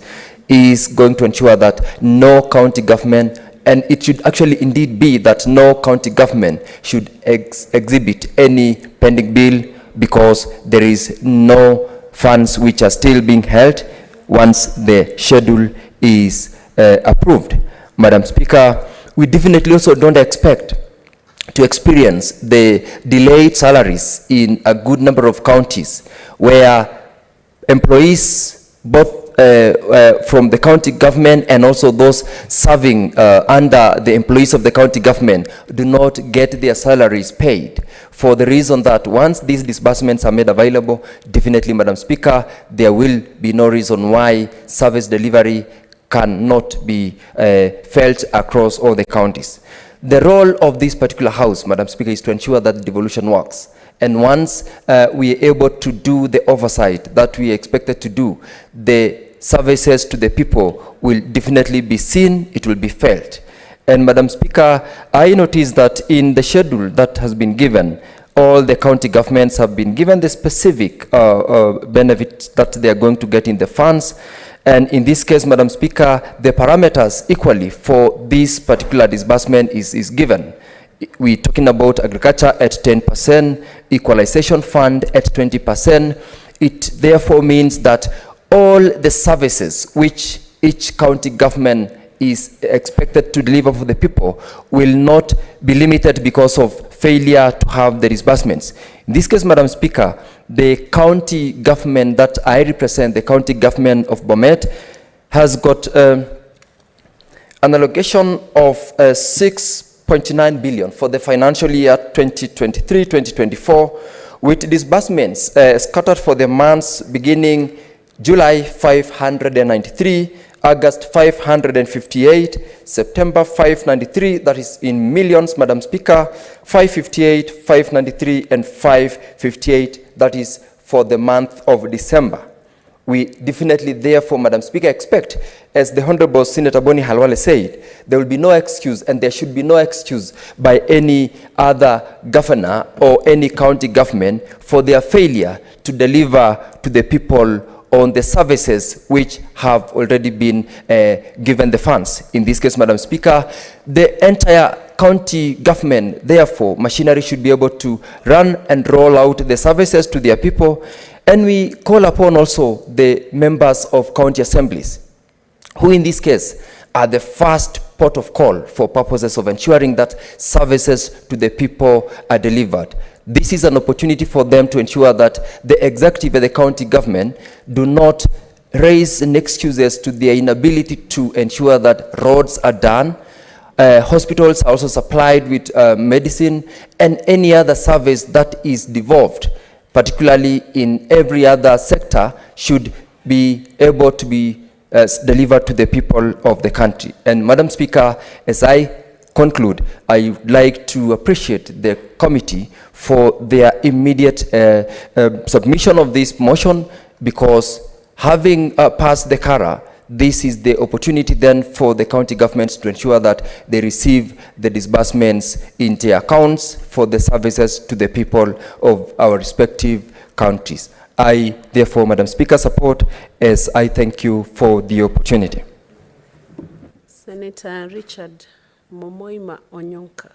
is going to ensure that no county government, and it should actually indeed be that no county government should exhibit any pending bill, because there is no funds which are still being held once the schedule is approved. Madam Speaker, we definitely also don't expect to experience the delayed salaries in a good number of counties where employees, both from the county government and also those serving under the employees of the county government, do not get their salaries paid, for the reason that once these disbursements are made available, definitely, Madam Speaker, there will be no reason why service delivery cannot be felt across all the counties. The role of this particular house, Madam Speaker, is to ensure that devolution works. And once we are able to do the oversight that we expected to do, the services to the people will definitely be seen, it will be felt. And Madam Speaker, I noticed that in the schedule that has been given, all the county governments have been given the specific benefits that they are going to get in the funds. And in this case, Madam Speaker, the parameters equally for this particular disbursement is given. We're talking about agriculture at 10%, equalization fund at 20%. It therefore means that all the services which each county government is expected to deliver for the people will not be limited because of failure to have the disbursements. In this case, Madam Speaker, the county government that I represent, the county government of Bomet, has got an allocation of 6.9 billion for the financial year 2023-2024, with disbursements scattered for the months beginning July 593, August 558, September 593, that is in millions, Madam Speaker, 558, 593, and 558, that is for the month of December. We definitely, therefore, Madam Speaker, expect, as the Honorable Senator Boni Halwale said, there will be no excuse, and there should be no excuse by any other governor or any county government for their failure to deliver to the people on the services which have already been given the funds. In this case, Madam Speaker, the entire county government, therefore, machinery should be able to run and roll out the services to their people. And we call upon also the members of county assemblies, who in this case are the first port of call for purposes of ensuring that services to the people are delivered. This is an opportunity for them to ensure that the executive and the county government do not raise any excuses to their inability to ensure that roads are done. Hospitals are also supplied with medicine and any other service that is devolved, particularly in every other sector, should be able to be delivered to the people of the country. And Madam Speaker, as I conclude, I would like to appreciate the committee for their immediate submission of this motion, because having passed the CARA, this is the opportunity then for the county governments to ensure that they receive the disbursements in their accounts for the services to the people of our respective counties. I, therefore, Madam Speaker, support, as I thank you for the opportunity. Senator Richard Momoima Onyonka.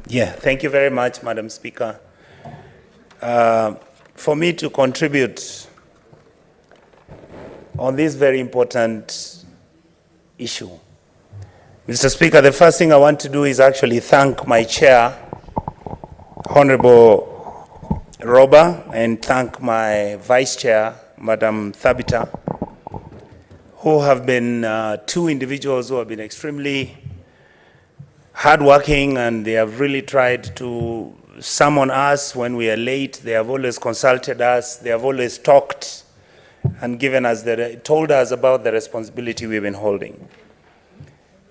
Yeah, thank you very much, Madam Speaker. For me to contribute on this very important issue, Mr. Speaker, the first thing I want to do is actually thank my chair, Honorable Roba, and thank my vice chair, Madam Thabita, who have been two individuals who have been extremely hardworking, and they have really tried to summon us when we are late. They have always consulted us. They have always talked and given us told us about the responsibility we've been holding.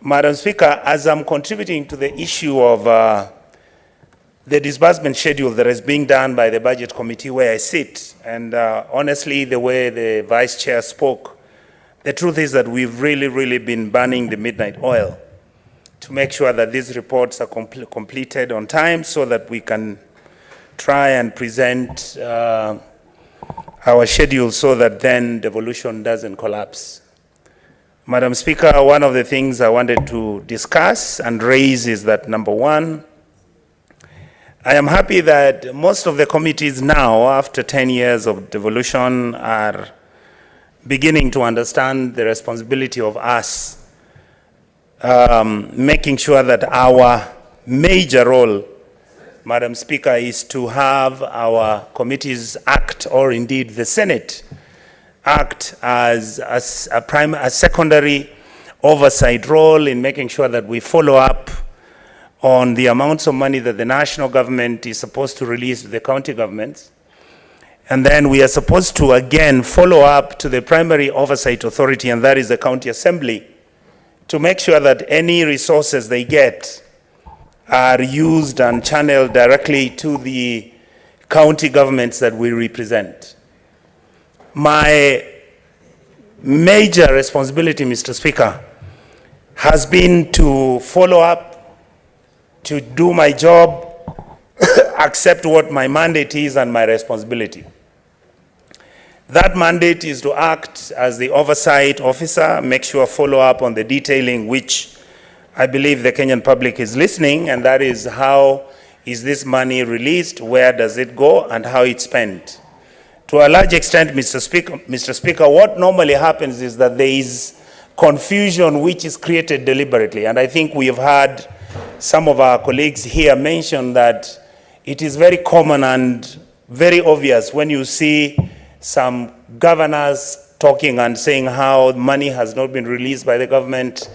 Madam Speaker, as I'm contributing to the issue of the disbursement schedule that is being done by the Budget Committee where I sit, and honestly, the way the Vice Chair spoke, the truth is that we've really been burning the midnight oil to make sure that these reports are completed on time so that we can try and present our schedule so that then devolution doesn't collapse. Madam Speaker, one of the things I wanted to discuss and raise is that, number one, I am happy that most of the committees now, after 10 years of devolution, are beginning to understand the responsibility of us making sure that our major role, Madam Speaker, is to have our committees act, or indeed the Senate act as a secondary oversight role in making sure that we follow up on the amounts of money that the national government is supposed to release to the county governments. And then we are supposed to again follow up to the primary oversight authority, and that is the county assembly, to make sure that any resources they get are used and channeled directly to the county governments that we represent. My major responsibility, Mr. Speaker, has been to follow up, to do my job, accept what my mandate is and my responsibility. That mandate is to act as the oversight officer, make sure follow up on the detailing, which I believe the Kenyan public is listening, and that is how is this money released, where does it go, and how it's spent. To a large extent, Mr. Speaker, what normally happens is that there is confusion which is created deliberately, and I think we have had some of our colleagues here mention that it is very common and very obvious when you see some governors talking and saying how money has not been released by the government,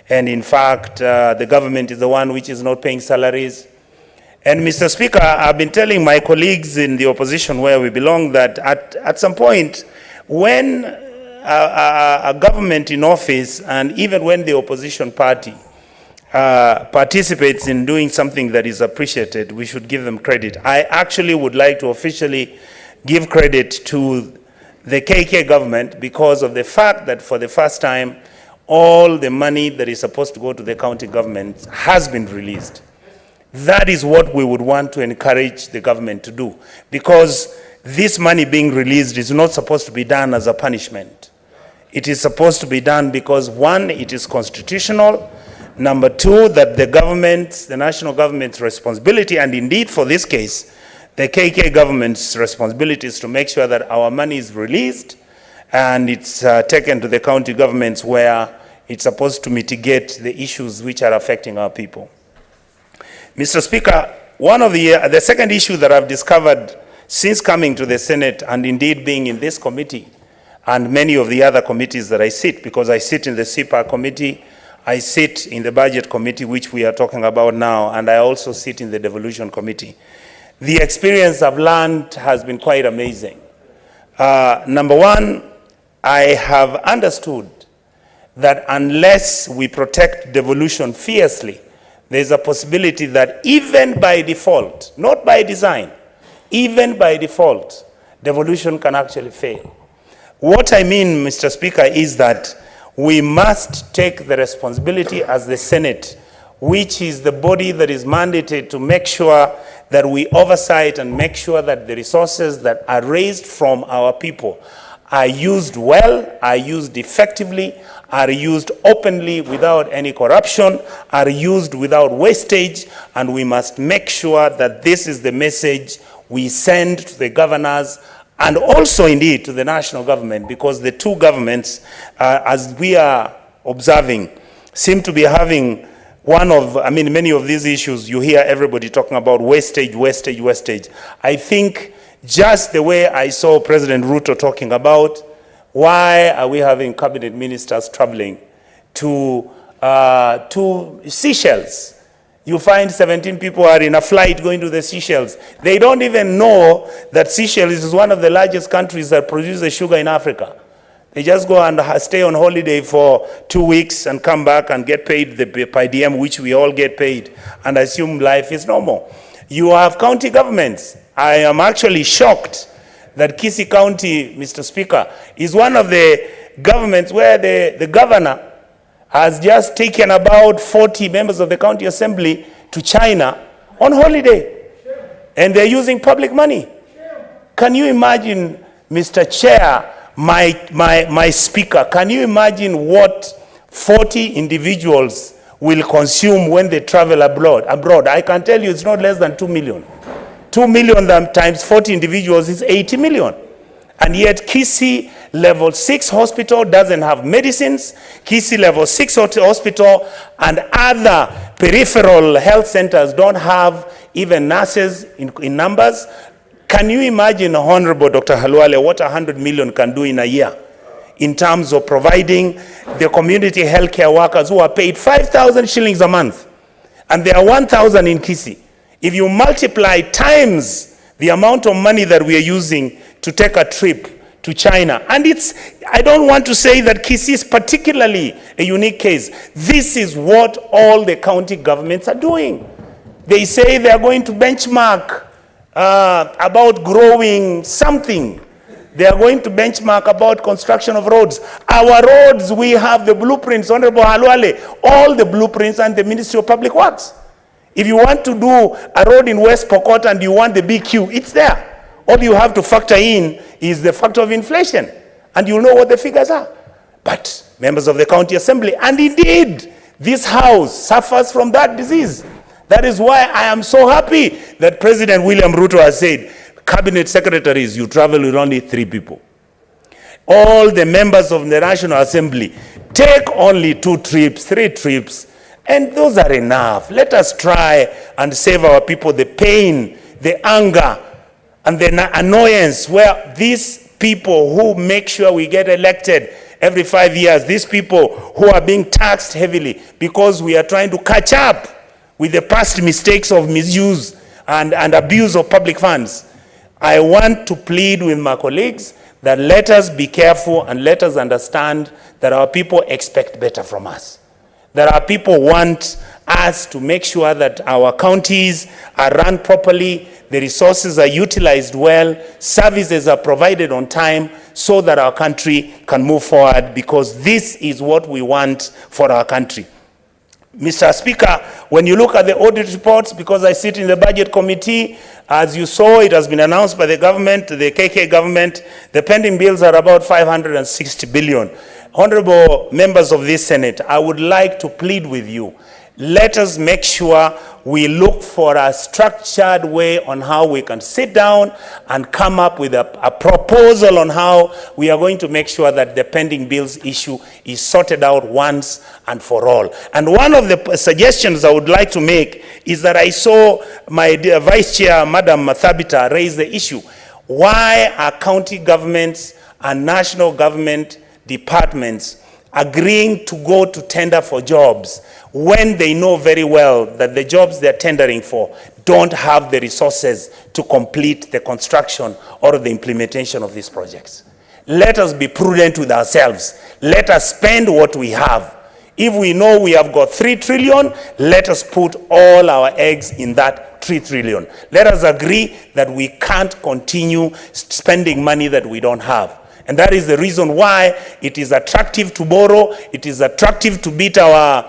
and in fact, the government is the one which is not paying salaries. And Mr. Speaker, I've been telling my colleagues in the opposition where we belong that at some point, when a government in office, and even when the opposition party participates in doing something that is appreciated, we should give them credit. I actually would like to officially give credit to the KK government because of the fact that for the first time, all the money that is supposed to go to the county government has been released. That is what we would want to encourage the government to do, because this money being released is not supposed to be done as a punishment. It is supposed to be done because, one, it is constitutional. Number two, that the government, the national government's responsibility, and indeed for this case, the KK government's responsibility is to make sure that our money is released and it's taken to the county governments where it's supposed to mitigate the issues which are affecting our people. Mr. Speaker, one of the second issue that I've discovered since coming to the Senate, and indeed being in this committee and many of the other committees that I sit, because I sit in the CPAC committee, I sit in the budget committee, which we are talking about now, and I also sit in the devolution committee. The experience I've learned has been quite amazing. Number one, I have understood that unless we protect devolution fiercely, there's a possibility that even by default, not by design, even by default, devolution can actually fail. What I mean, Mr. Speaker, is that we must take the responsibility as the Senate, which is the body that is mandated to make sure that we oversight and make sure that the resources that are raised from our people are used well, are used effectively, are used openly without any corruption, are used without wastage, and we must make sure that this is the message we send to the governors and also indeed to the national government, because the two governments, as we are observing, seem to be having many of these issues. You hear everybody talking about wastage, wastage, wastage. I think just the way I saw President RUTO talking about, why are we having cabinet ministers traveling to Seychelles? You find 17 people are in a flight going to the Seychelles. They don't even know that Seychelles is one of the largest countries that produces sugar in Africa. They just go and stay on holiday for 2 weeks and come back and get paid the per diem, which we all get paid, and assume life is normal. You have county governments. I am actually shocked that Kisii County, Mr. Speaker, is one of the governments where the governor has just taken about 40 members of the county assembly to China on holiday. And they're using public money. Can you imagine, Mr. Chair, my speaker, can you imagine what 40 individuals will consume when they travel abroad? I can tell you it's not less than 2 million. 2 million times 40 individuals is 80 million. And yet Kisii Level 6 hospital doesn't have medicines. Kisii Level 6 hospital and other peripheral health centers don't have even nurses in numbers. Can you imagine, Honorable Dr. Halwale, what 100 million can do in a year in terms of providing the community healthcare workers who are paid 5,000 shillings a month, and there are 1,000 in Kisii. If you multiply times the amount of money that we are using to take a trip to China, and I don't want to say that Kisii is particularly a unique case. This is what all the county governments are doing. They say they are going to benchmark about growing something. They are going to benchmark about construction of roads. Our roads, we have the blueprints, Honorable Halwale, all the blueprints and the Ministry of Public Works. If you want to do a road in West Pokot and you want the BQ, it's there. All you have to factor in is the factor of inflation, and you'll know what the figures are. But members of the county assembly, and indeed this house, suffers from that disease. That is why I am so happy that President William Ruto has said, cabinet secretaries, you travel with only 3 people. All the members of the National Assembly take only 2 trips, 3 trips, and those are enough. Let us try and save our people the pain, the anger, and the annoyance where these people who make sure we get elected every 5 years, these people who are being taxed heavily because we are trying to catch up with the past mistakes of misuse and abuse of public funds. I want to plead with my colleagues that let us be careful and let us understand that our people expect better from us. That our people want us to make sure that our counties are run properly, the resources are utilized well, services are provided on time so that our country can move forward, because this is what we want for our country. Mr. Speaker, when you look at the audit reports, because I sit in the budget committee, as you saw, it has been announced by the government, the KK government, the pending bills are about 560 billion. Honorable members of this Senate, I would like to plead with you. Let us make sure we look for a structured way on how we can sit down and come up with a proposal on how we are going to make sure that the pending bills issue is sorted out once and for all. And one of the suggestions I would like to make is that I saw my dear Vice Chair, Madam Thabita, raise the issue. Why are county governments and national government departments agreeing to go to tender for jobs when they know very well that the jobs they're tendering for don't have the resources to complete the construction or the implementation of these projects? Let us be prudent with ourselves. Let us spend what we have. If we know we have got 3 trillion, let us put all our eggs in that 3 trillion. Let us agree that we can't continue spending money that we don't have. And that is the reason why it is attractive to borrow. It is attractive to beat our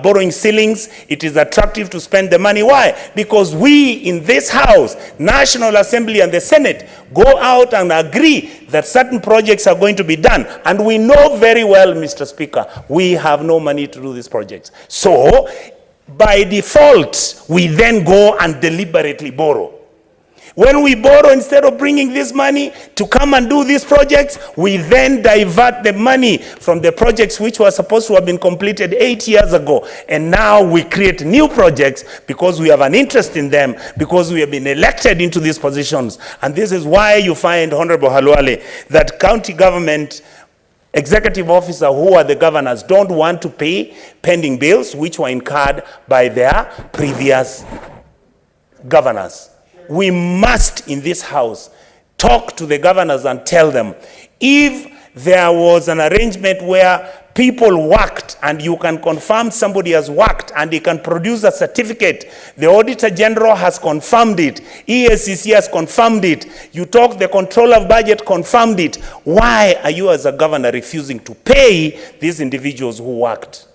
borrowing ceilings. It is attractive to spend the money. Why? Because we in this House, National Assembly and the Senate, go out and agree that certain projects are going to be done. And we know very well, Mr. Speaker, we have no money to do these projects. So, by default, we then go and deliberately borrow. When we borrow, instead of bringing this money to come and do these projects, we then divert the money from the projects which were supposed to have been completed 8 years ago. And now we create new projects because we have an interest in them, because we have been elected into these positions. And this is why you find, Honorable Halwale, that county government executive officers who are the governors don't want to pay pending bills which were incurred by their previous governors. We must, in this House, talk to the governors and tell them, if there was an arrangement where people worked and you can confirm somebody has worked and he can produce a certificate, the Auditor General has confirmed it, EACC has confirmed it, you talk, the Controller of Budget confirmed it, why are you as a governor refusing to pay these individuals who worked?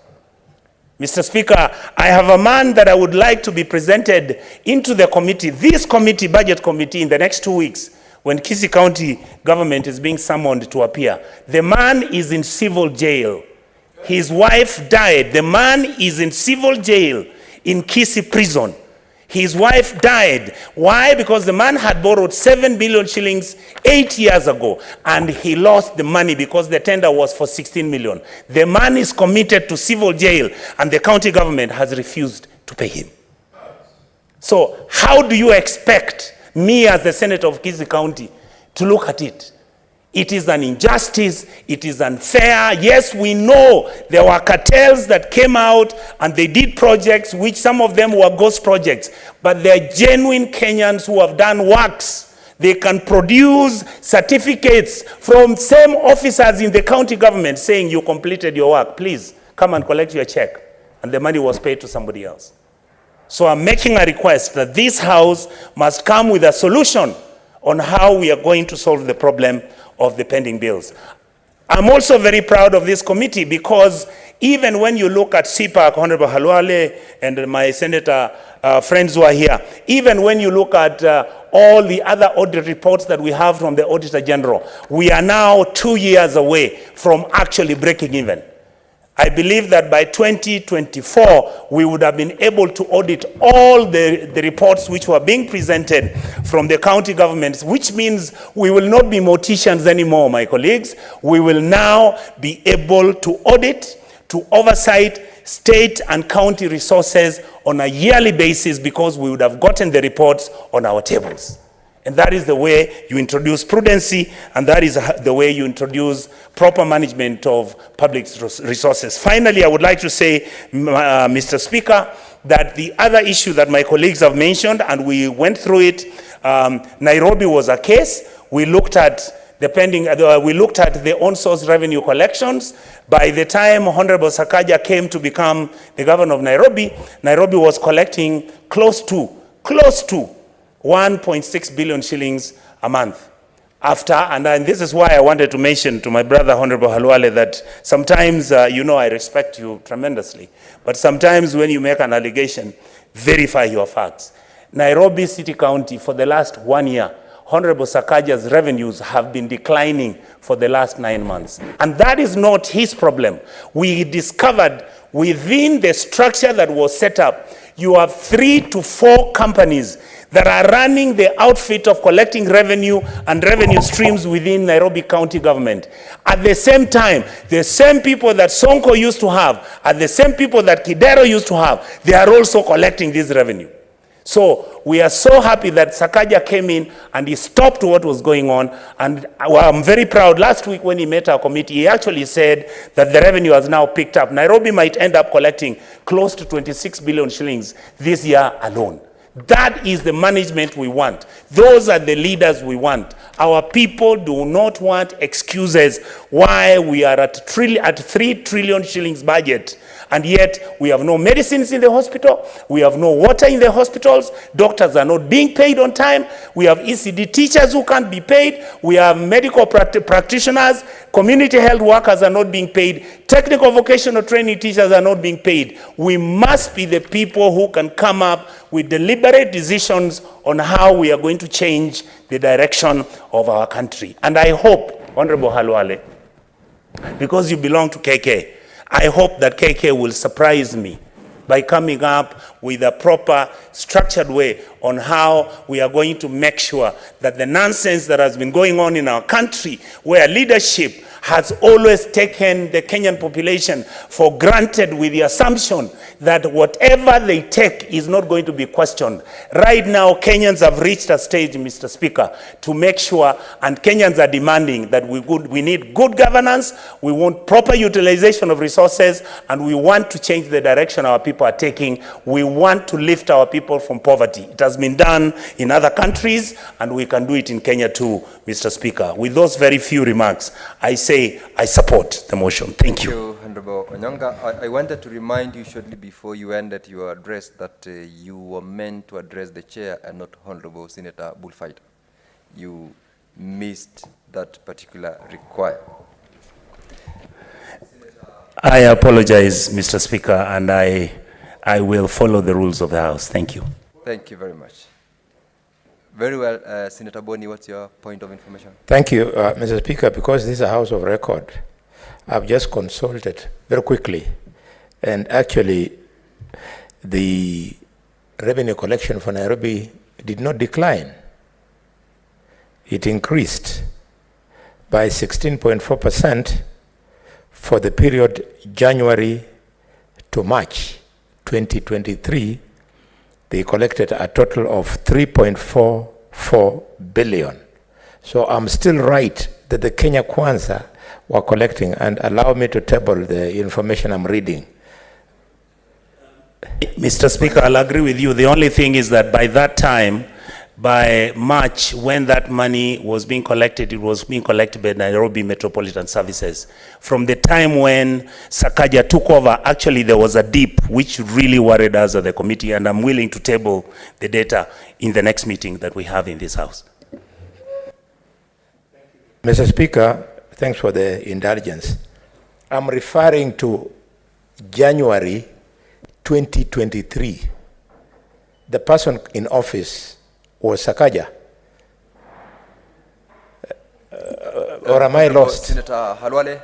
Mr. Speaker, I have a man that I would like to be presented into the committee, this committee, budget committee, in the next 2 weeks, when Kisii County government is being summoned to appear. The man is in civil jail. His wife died. The man is in civil jail in Kisii prison. His wife died. Why? Because the man had borrowed 7 billion shillings 8 years ago, and he lost the money because the tender was for 16 million. The man is committed to civil jail, and the county government has refused to pay him. So how do you expect me as the Senator of Kisii County to look at it? It is an injustice, it is unfair. Yes, we know there were cartels that came out and they did projects, which some of them were ghost projects, but they're genuine Kenyans who have done works. They can produce certificates from same officers in the county government saying you completed your work. Please come and collect your check. And the money was paid to somebody else. So I'm making a request that this House must come with a solution on how we are going to solve the problem of the pending bills. I'm also very proud of this committee because even when you look at CPAC, Honorable Halwale and my senator friends who are here, even when you look at all the other audit reports that we have from the Auditor General, we are now 2 years away from actually breaking even. I believe that by 2024, we would have been able to audit all the reports which were being presented from the county governments, which means we will not be morticians anymore, my colleagues. We will now be able to audit, to oversight state and county resources on a yearly basis because we would have gotten the reports on our tables. And that is the way you introduce prudency, and that is the way you introduce proper management of public resources. Finally, I would like to say, Mr. Speaker, that the other issue that my colleagues have mentioned, and we went through it, Nairobi was a case. We looked at depending, we looked at the on-source revenue collections. By the time Honorable Sakaja came to become the governor of Nairobi, Nairobi was collecting close to 1.6 billion shillings a month. After, and this is why I wanted to mention to my brother Honorable Halwale that sometimes, you know, I respect you tremendously, but sometimes when you make an allegation, verify your facts. Nairobi City County, for the last 1 year, Honorable Sakaja's revenues have been declining for the last 9 months. And that is not his problem. We discovered within the structure that was set up, you have 3 to 4 companies that are running the outfit of collecting revenue and revenue streams within Nairobi County government. At the same time, the same people that Sonko used to have, and the same people that Kidero used to have, they are also collecting this revenue. So we are so happy that Sakaja came in and he stopped what was going on. And I'm very proud. Last week when he met our committee, he actually said that the revenue has now picked up. Nairobi might end up collecting close to 26 billion shillings this year alone. That is the management we want. Those are the leaders we want. Our people do not want excuses why we are at 3 trillion shillings budget, and yet we have no medicines in the hospital, we have no water in the hospitals, doctors are not being paid on time, we have ECD teachers who can't be paid, we have medical practitioners, community health workers are not being paid, technical vocational training teachers are not being paid. We must be the people who can come up with deliberate decisions on how we are going to change the direction of our country. And I hope, Honorable Halwale, because you belong to KK, I hope that KK will surprise me by coming up with a proper structured way on how we are going to make sure that the nonsense that has been going on in our country, where leadership has always taken the Kenyan population for granted with the assumption that whatever they take is not going to be questioned. Right now, Kenyans have reached a stage, Mr. Speaker, to make sure, and Kenyans are demanding that we need good governance, we want proper utilization of resources, and we want to change the direction our people are taking. We want to lift our people from poverty. It has been done in other countries, and we can do it in Kenya too, Mr. Speaker. With those very few remarks, I say I support the motion. Thank you. Thank you, Honorable Onyonga. I wanted to remind you shortly before you ended your address that you were meant to address the chair and not Honorable Senator Bullfighter. You missed that particular requirement. I apologize, Mr. Speaker, and I will follow the rules of the House. Thank you. Thank you very much. Very well, Senator Boni, what's your point of information? Thank you, Mr. Speaker. Because this is a House of Record, I've just consulted very quickly, and actually the revenue collection for Nairobi did not decline. It increased by 16.4% for the period January to March 2023. They collected a total of 3.44 billion. So I'm still right that the Kenya Kwanza were collecting, and allow me to table the information I'm reading. Mr. Speaker, I'll agree with you. The only thing is that by that time, by March, when that money was being collected, it was being collected by Nairobi Metropolitan Services. From the time when Sakaja took over, actually there was a dip which really worried us at the committee, and I'm willing to table the data in the next meeting that we have in this House. Mr. Speaker, thanks for the indulgence. I'm referring to January 2023. The person in office was Sakaja. Or am I lost? Senator Halwale,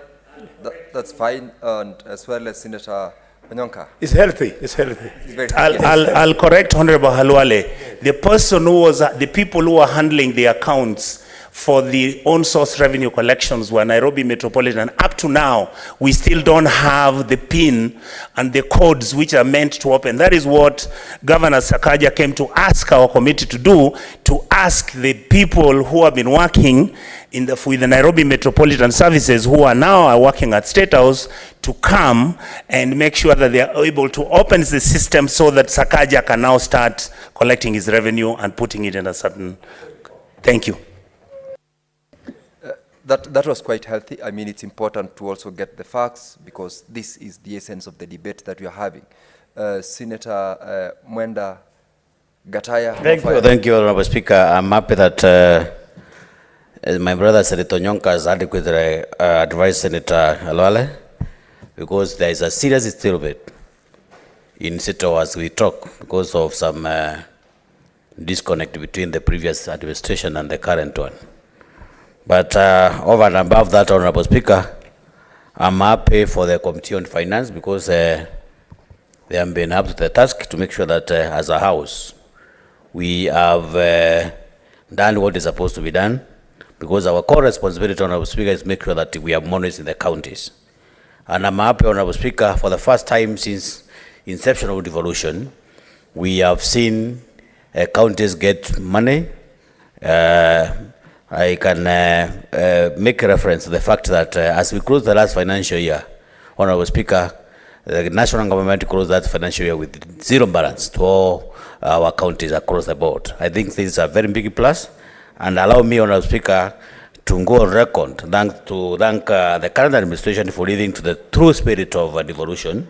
that's fine, and as well as Senator Onyonka. It's healthy, it's healthy. I'll correct Honorable Halwale. The person who was, the people who were handling the accounts for the on-source revenue collections were Nairobi Metropolitan. Up to now, we still don't have the PIN and the codes which are meant to open. That is what Governor Sakaja came to ask our committee to do, to ask the people who have been working with the Nairobi Metropolitan Services, who are now working at State House, to come and make sure that they are able to open the system so that Sakaja can now start collecting his revenue and putting it in a certain... Thank you. That was quite healthy. I mean, it's important to also get the facts because this is the essence of the debate that we are having. Senator Mwenda Gataya. Thank you, Honorable Speaker. I'm happy that my brother Senator Nyonka has adequately advised Senator Alwale because there is a serious disturbance in Seto as we talk because of some disconnect between the previous administration and the current one. But over and above that, Honorable Speaker, I'm happy for the Committee on Finance because they have been up to the task to make sure that as a House, we have done what is supposed to be done because our core responsibility, Honorable Speaker, is make sure that we have monies in the counties. And I'm happy, Honorable Speaker, for the first time since inception of devolution, we have seen counties get money. I can make reference to the fact that as we close the last financial year, Honorable Speaker, the national government closed that financial year with zero balance to all our counties across the board. I think this is a very big plus, and allow me, Honorable Speaker, to go on record to thank the current administration for leading to the true spirit of devolution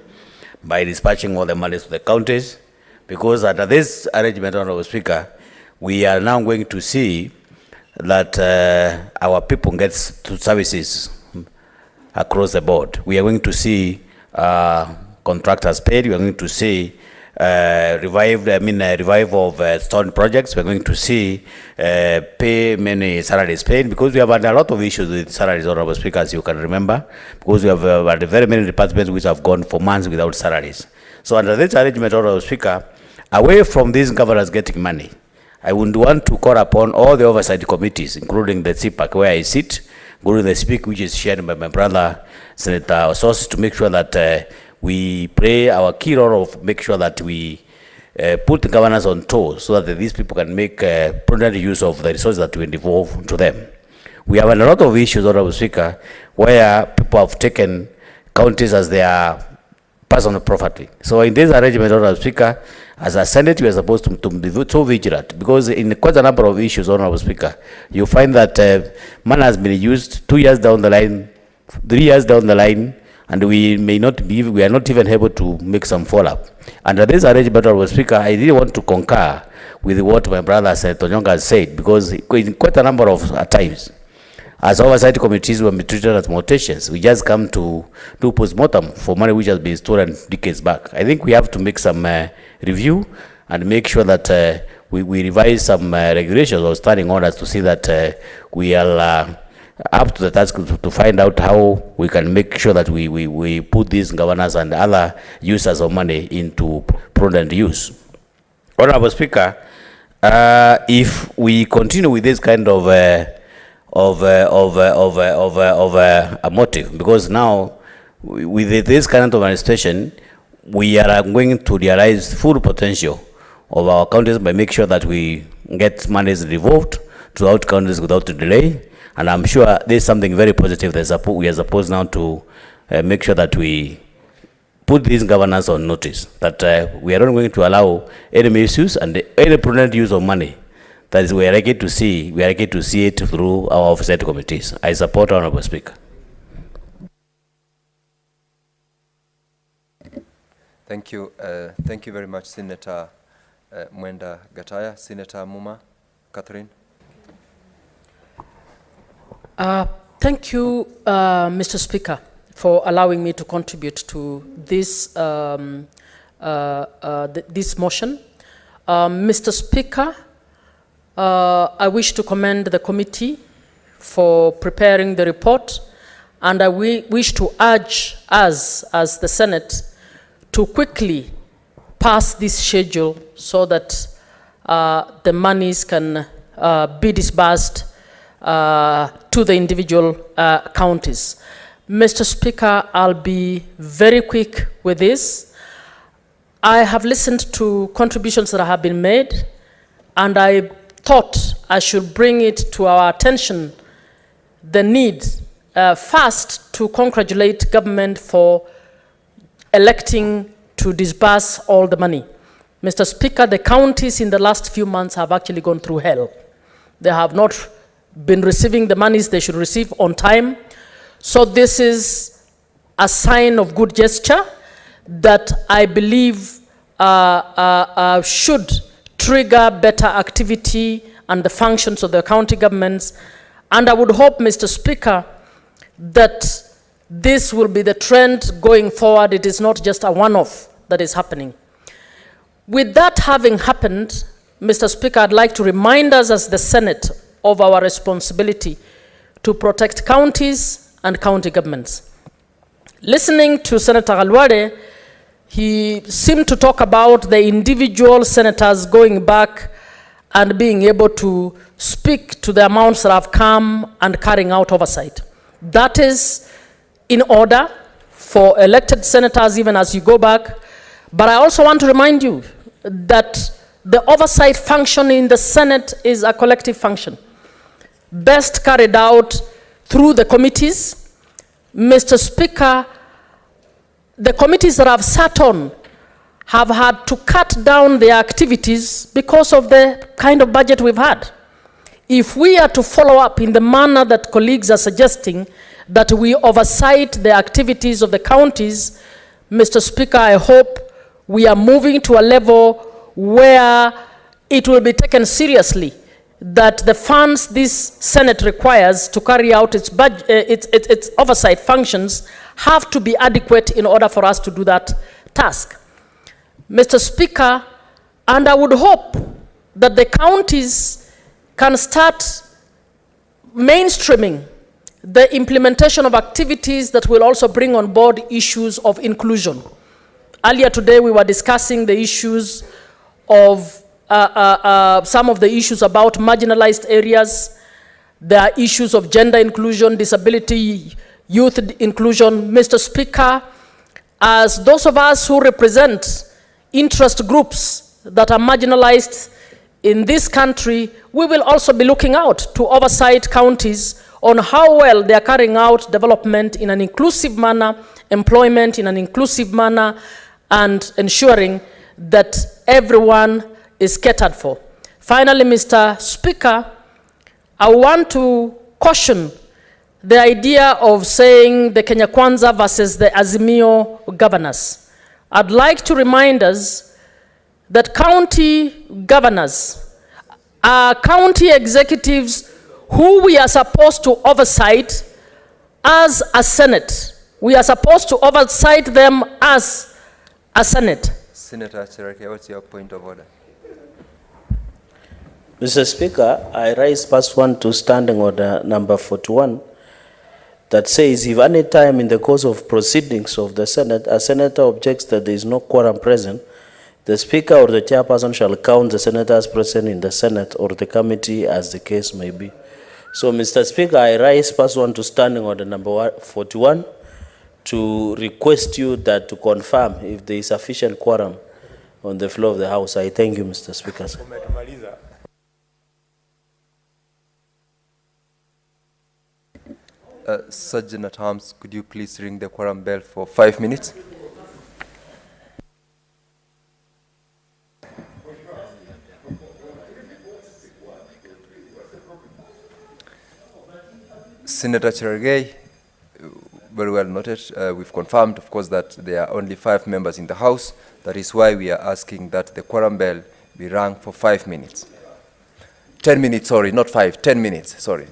by dispatching all the money to the counties, because under this arrangement, Honorable Speaker, we are now going to see that our people get services across the board. We are going to see contractors paid. We are going to see revival of stone projects. We are going to see many salaries paid because we have had a lot of issues with salaries, Honorable Speaker, as you can remember, because we have had very many departments which have gone for months without salaries. So under this arrangement, Honorable Speaker, away from these governors getting money, I would want to call upon all the oversight committees, including the CPAC where I sit, including the SPIC, which is shared by my brother, Senator Ososi, to make sure that we play our key role of make sure that we put the governors on toes so that these people can make prudent use of the resources that we devolve to them. We have a lot of issues, Honorable Speaker, where people have taken counties as their personal property. So in this arrangement, Honorable Speaker, as a Senate, we are supposed to be so vigilant because in quite a number of issues, Honorable Speaker, you find that money has been used 2 years down the line, 3 years down the line, and we are not even able to make some follow-up. Under this arrangement, Honorable Speaker, I really want to concur with what my brother Senator Nyonga has said, because in quite a number of times, as oversight committees, we have been treated as morticians. We just come to do post-mortem for money which has been stolen decades back. I think we have to make some review and make sure that we revise some regulations or standing orders to see that we are up to the task to find out how we can make sure that we put these governors and other users of money into prudent use. Honorable Speaker, if we continue with this kind of a motive, because now with this kind of administration, we are going to realize full potential of our counties by making sure that we get monies devolved throughout counties without delay. And I'm sure there's something very positive that we are supposed now to make sure that we put these governors on notice, that we are not going to allow any misuse and any prudent use of money. That is, we are likely to see it through our oversight committees. I support Honorable Speaker. Thank you. Thank you very much, Senator Mwenda Gataya. Senator Muma, Catherine. Thank you, Mr. Speaker, for allowing me to contribute to this, this motion. Mr. Speaker, I wish to commend the committee for preparing the report, and I wish to urge us as the Senate to quickly pass this schedule so that the monies can be disbursed to the individual counties. Mr. Speaker, I'll be very quick with this. I have listened to contributions that have been made, and I thought I should bring it to our attention the need first to congratulate government for electing to disburse all the money. Mr. Speaker, the counties in the last few months have actually gone through hell. They have not been receiving the monies they should receive on time. So this is a sign of good gesture that I believe should trigger better activity and the functions of the county governments. And I would hope, Mr. Speaker, that this will be the trend going forward. It is not just a one-off that is happening. With that having happened, Mr. Speaker, I'd like to remind us as the Senate of our responsibility to protect counties and county governments. Listening to Senator Alwade, he seemed to talk about the individual senators going back and being able to speak to the amounts that have come and carrying out oversight. That is in order for elected senators, even as you go back. But I also want to remind you that the oversight function in the Senate is a collective function, best carried out through the committees. Mr. Speaker, the committees that I've sat on have had to cut down their activities because of the kind of budget we've had. If we are to follow up in the manner that colleagues are suggesting, that we oversight the activities of the counties, Mr. Speaker, I hope we are moving to a level where it will be taken seriously that the funds this Senate requires to carry out its oversight functions have to be adequate in order for us to do that task. Mr. Speaker, and I would hope that the counties can start mainstreaming the implementation of activities that will also bring on board issues of inclusion. Earlier today, we were discussing the issues of some of the issues about marginalized areas. There are issues of gender inclusion, disability, youth inclusion. Mr. Speaker, as those of us who represent interest groups that are marginalized in this country, we will also be looking out to oversight counties on how well they are carrying out development in an inclusive manner, employment in an inclusive manner, and ensuring that everyone is catered for. Finally, Mr. Speaker, I want to caution the idea of saying the Kenya Kwanza versus the Azimio governors. I'd like to remind us that county governors are county executives who we are supposed to oversight as a Senate. We are supposed to oversight them as a Senate. Senator Cherargei, what's your point of order? Mr. Speaker, I raise past one to standing order number 41 that says if any time in the course of proceedings of the Senate, a senator objects that there is no quorum present, the Speaker or the chairperson shall count the senators present in the Senate or the committee as the case may be. So, Mr. Speaker, I raise past one to standing order number 41 to request you that to confirm if there is sufficient quorum on the floor of the House. I thank you, Mr. Speaker. Sergeant at Arms, could you please ring the quorum bell for 5 minutes? Senator Cherargei, very well noted. We've confirmed, of course, that there are only 5 members in the House. That is why we are asking that the quorum bell be rung for 5 minutes. 10 minutes, sorry, not 5, 10 minutes, sorry.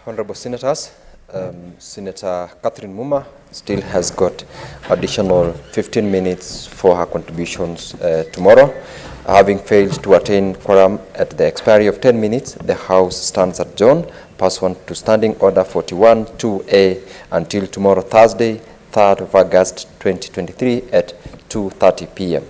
Honorable Senators, Senator Catherine Muma still has got additional 15 minutes for her contributions tomorrow. Having failed to attain quorum at the expiry of 10 minutes, the House stands adjourned pursuant to Standing Order 41-2A until tomorrow, Thursday, 3rd of August 2023 at 2:30 p.m.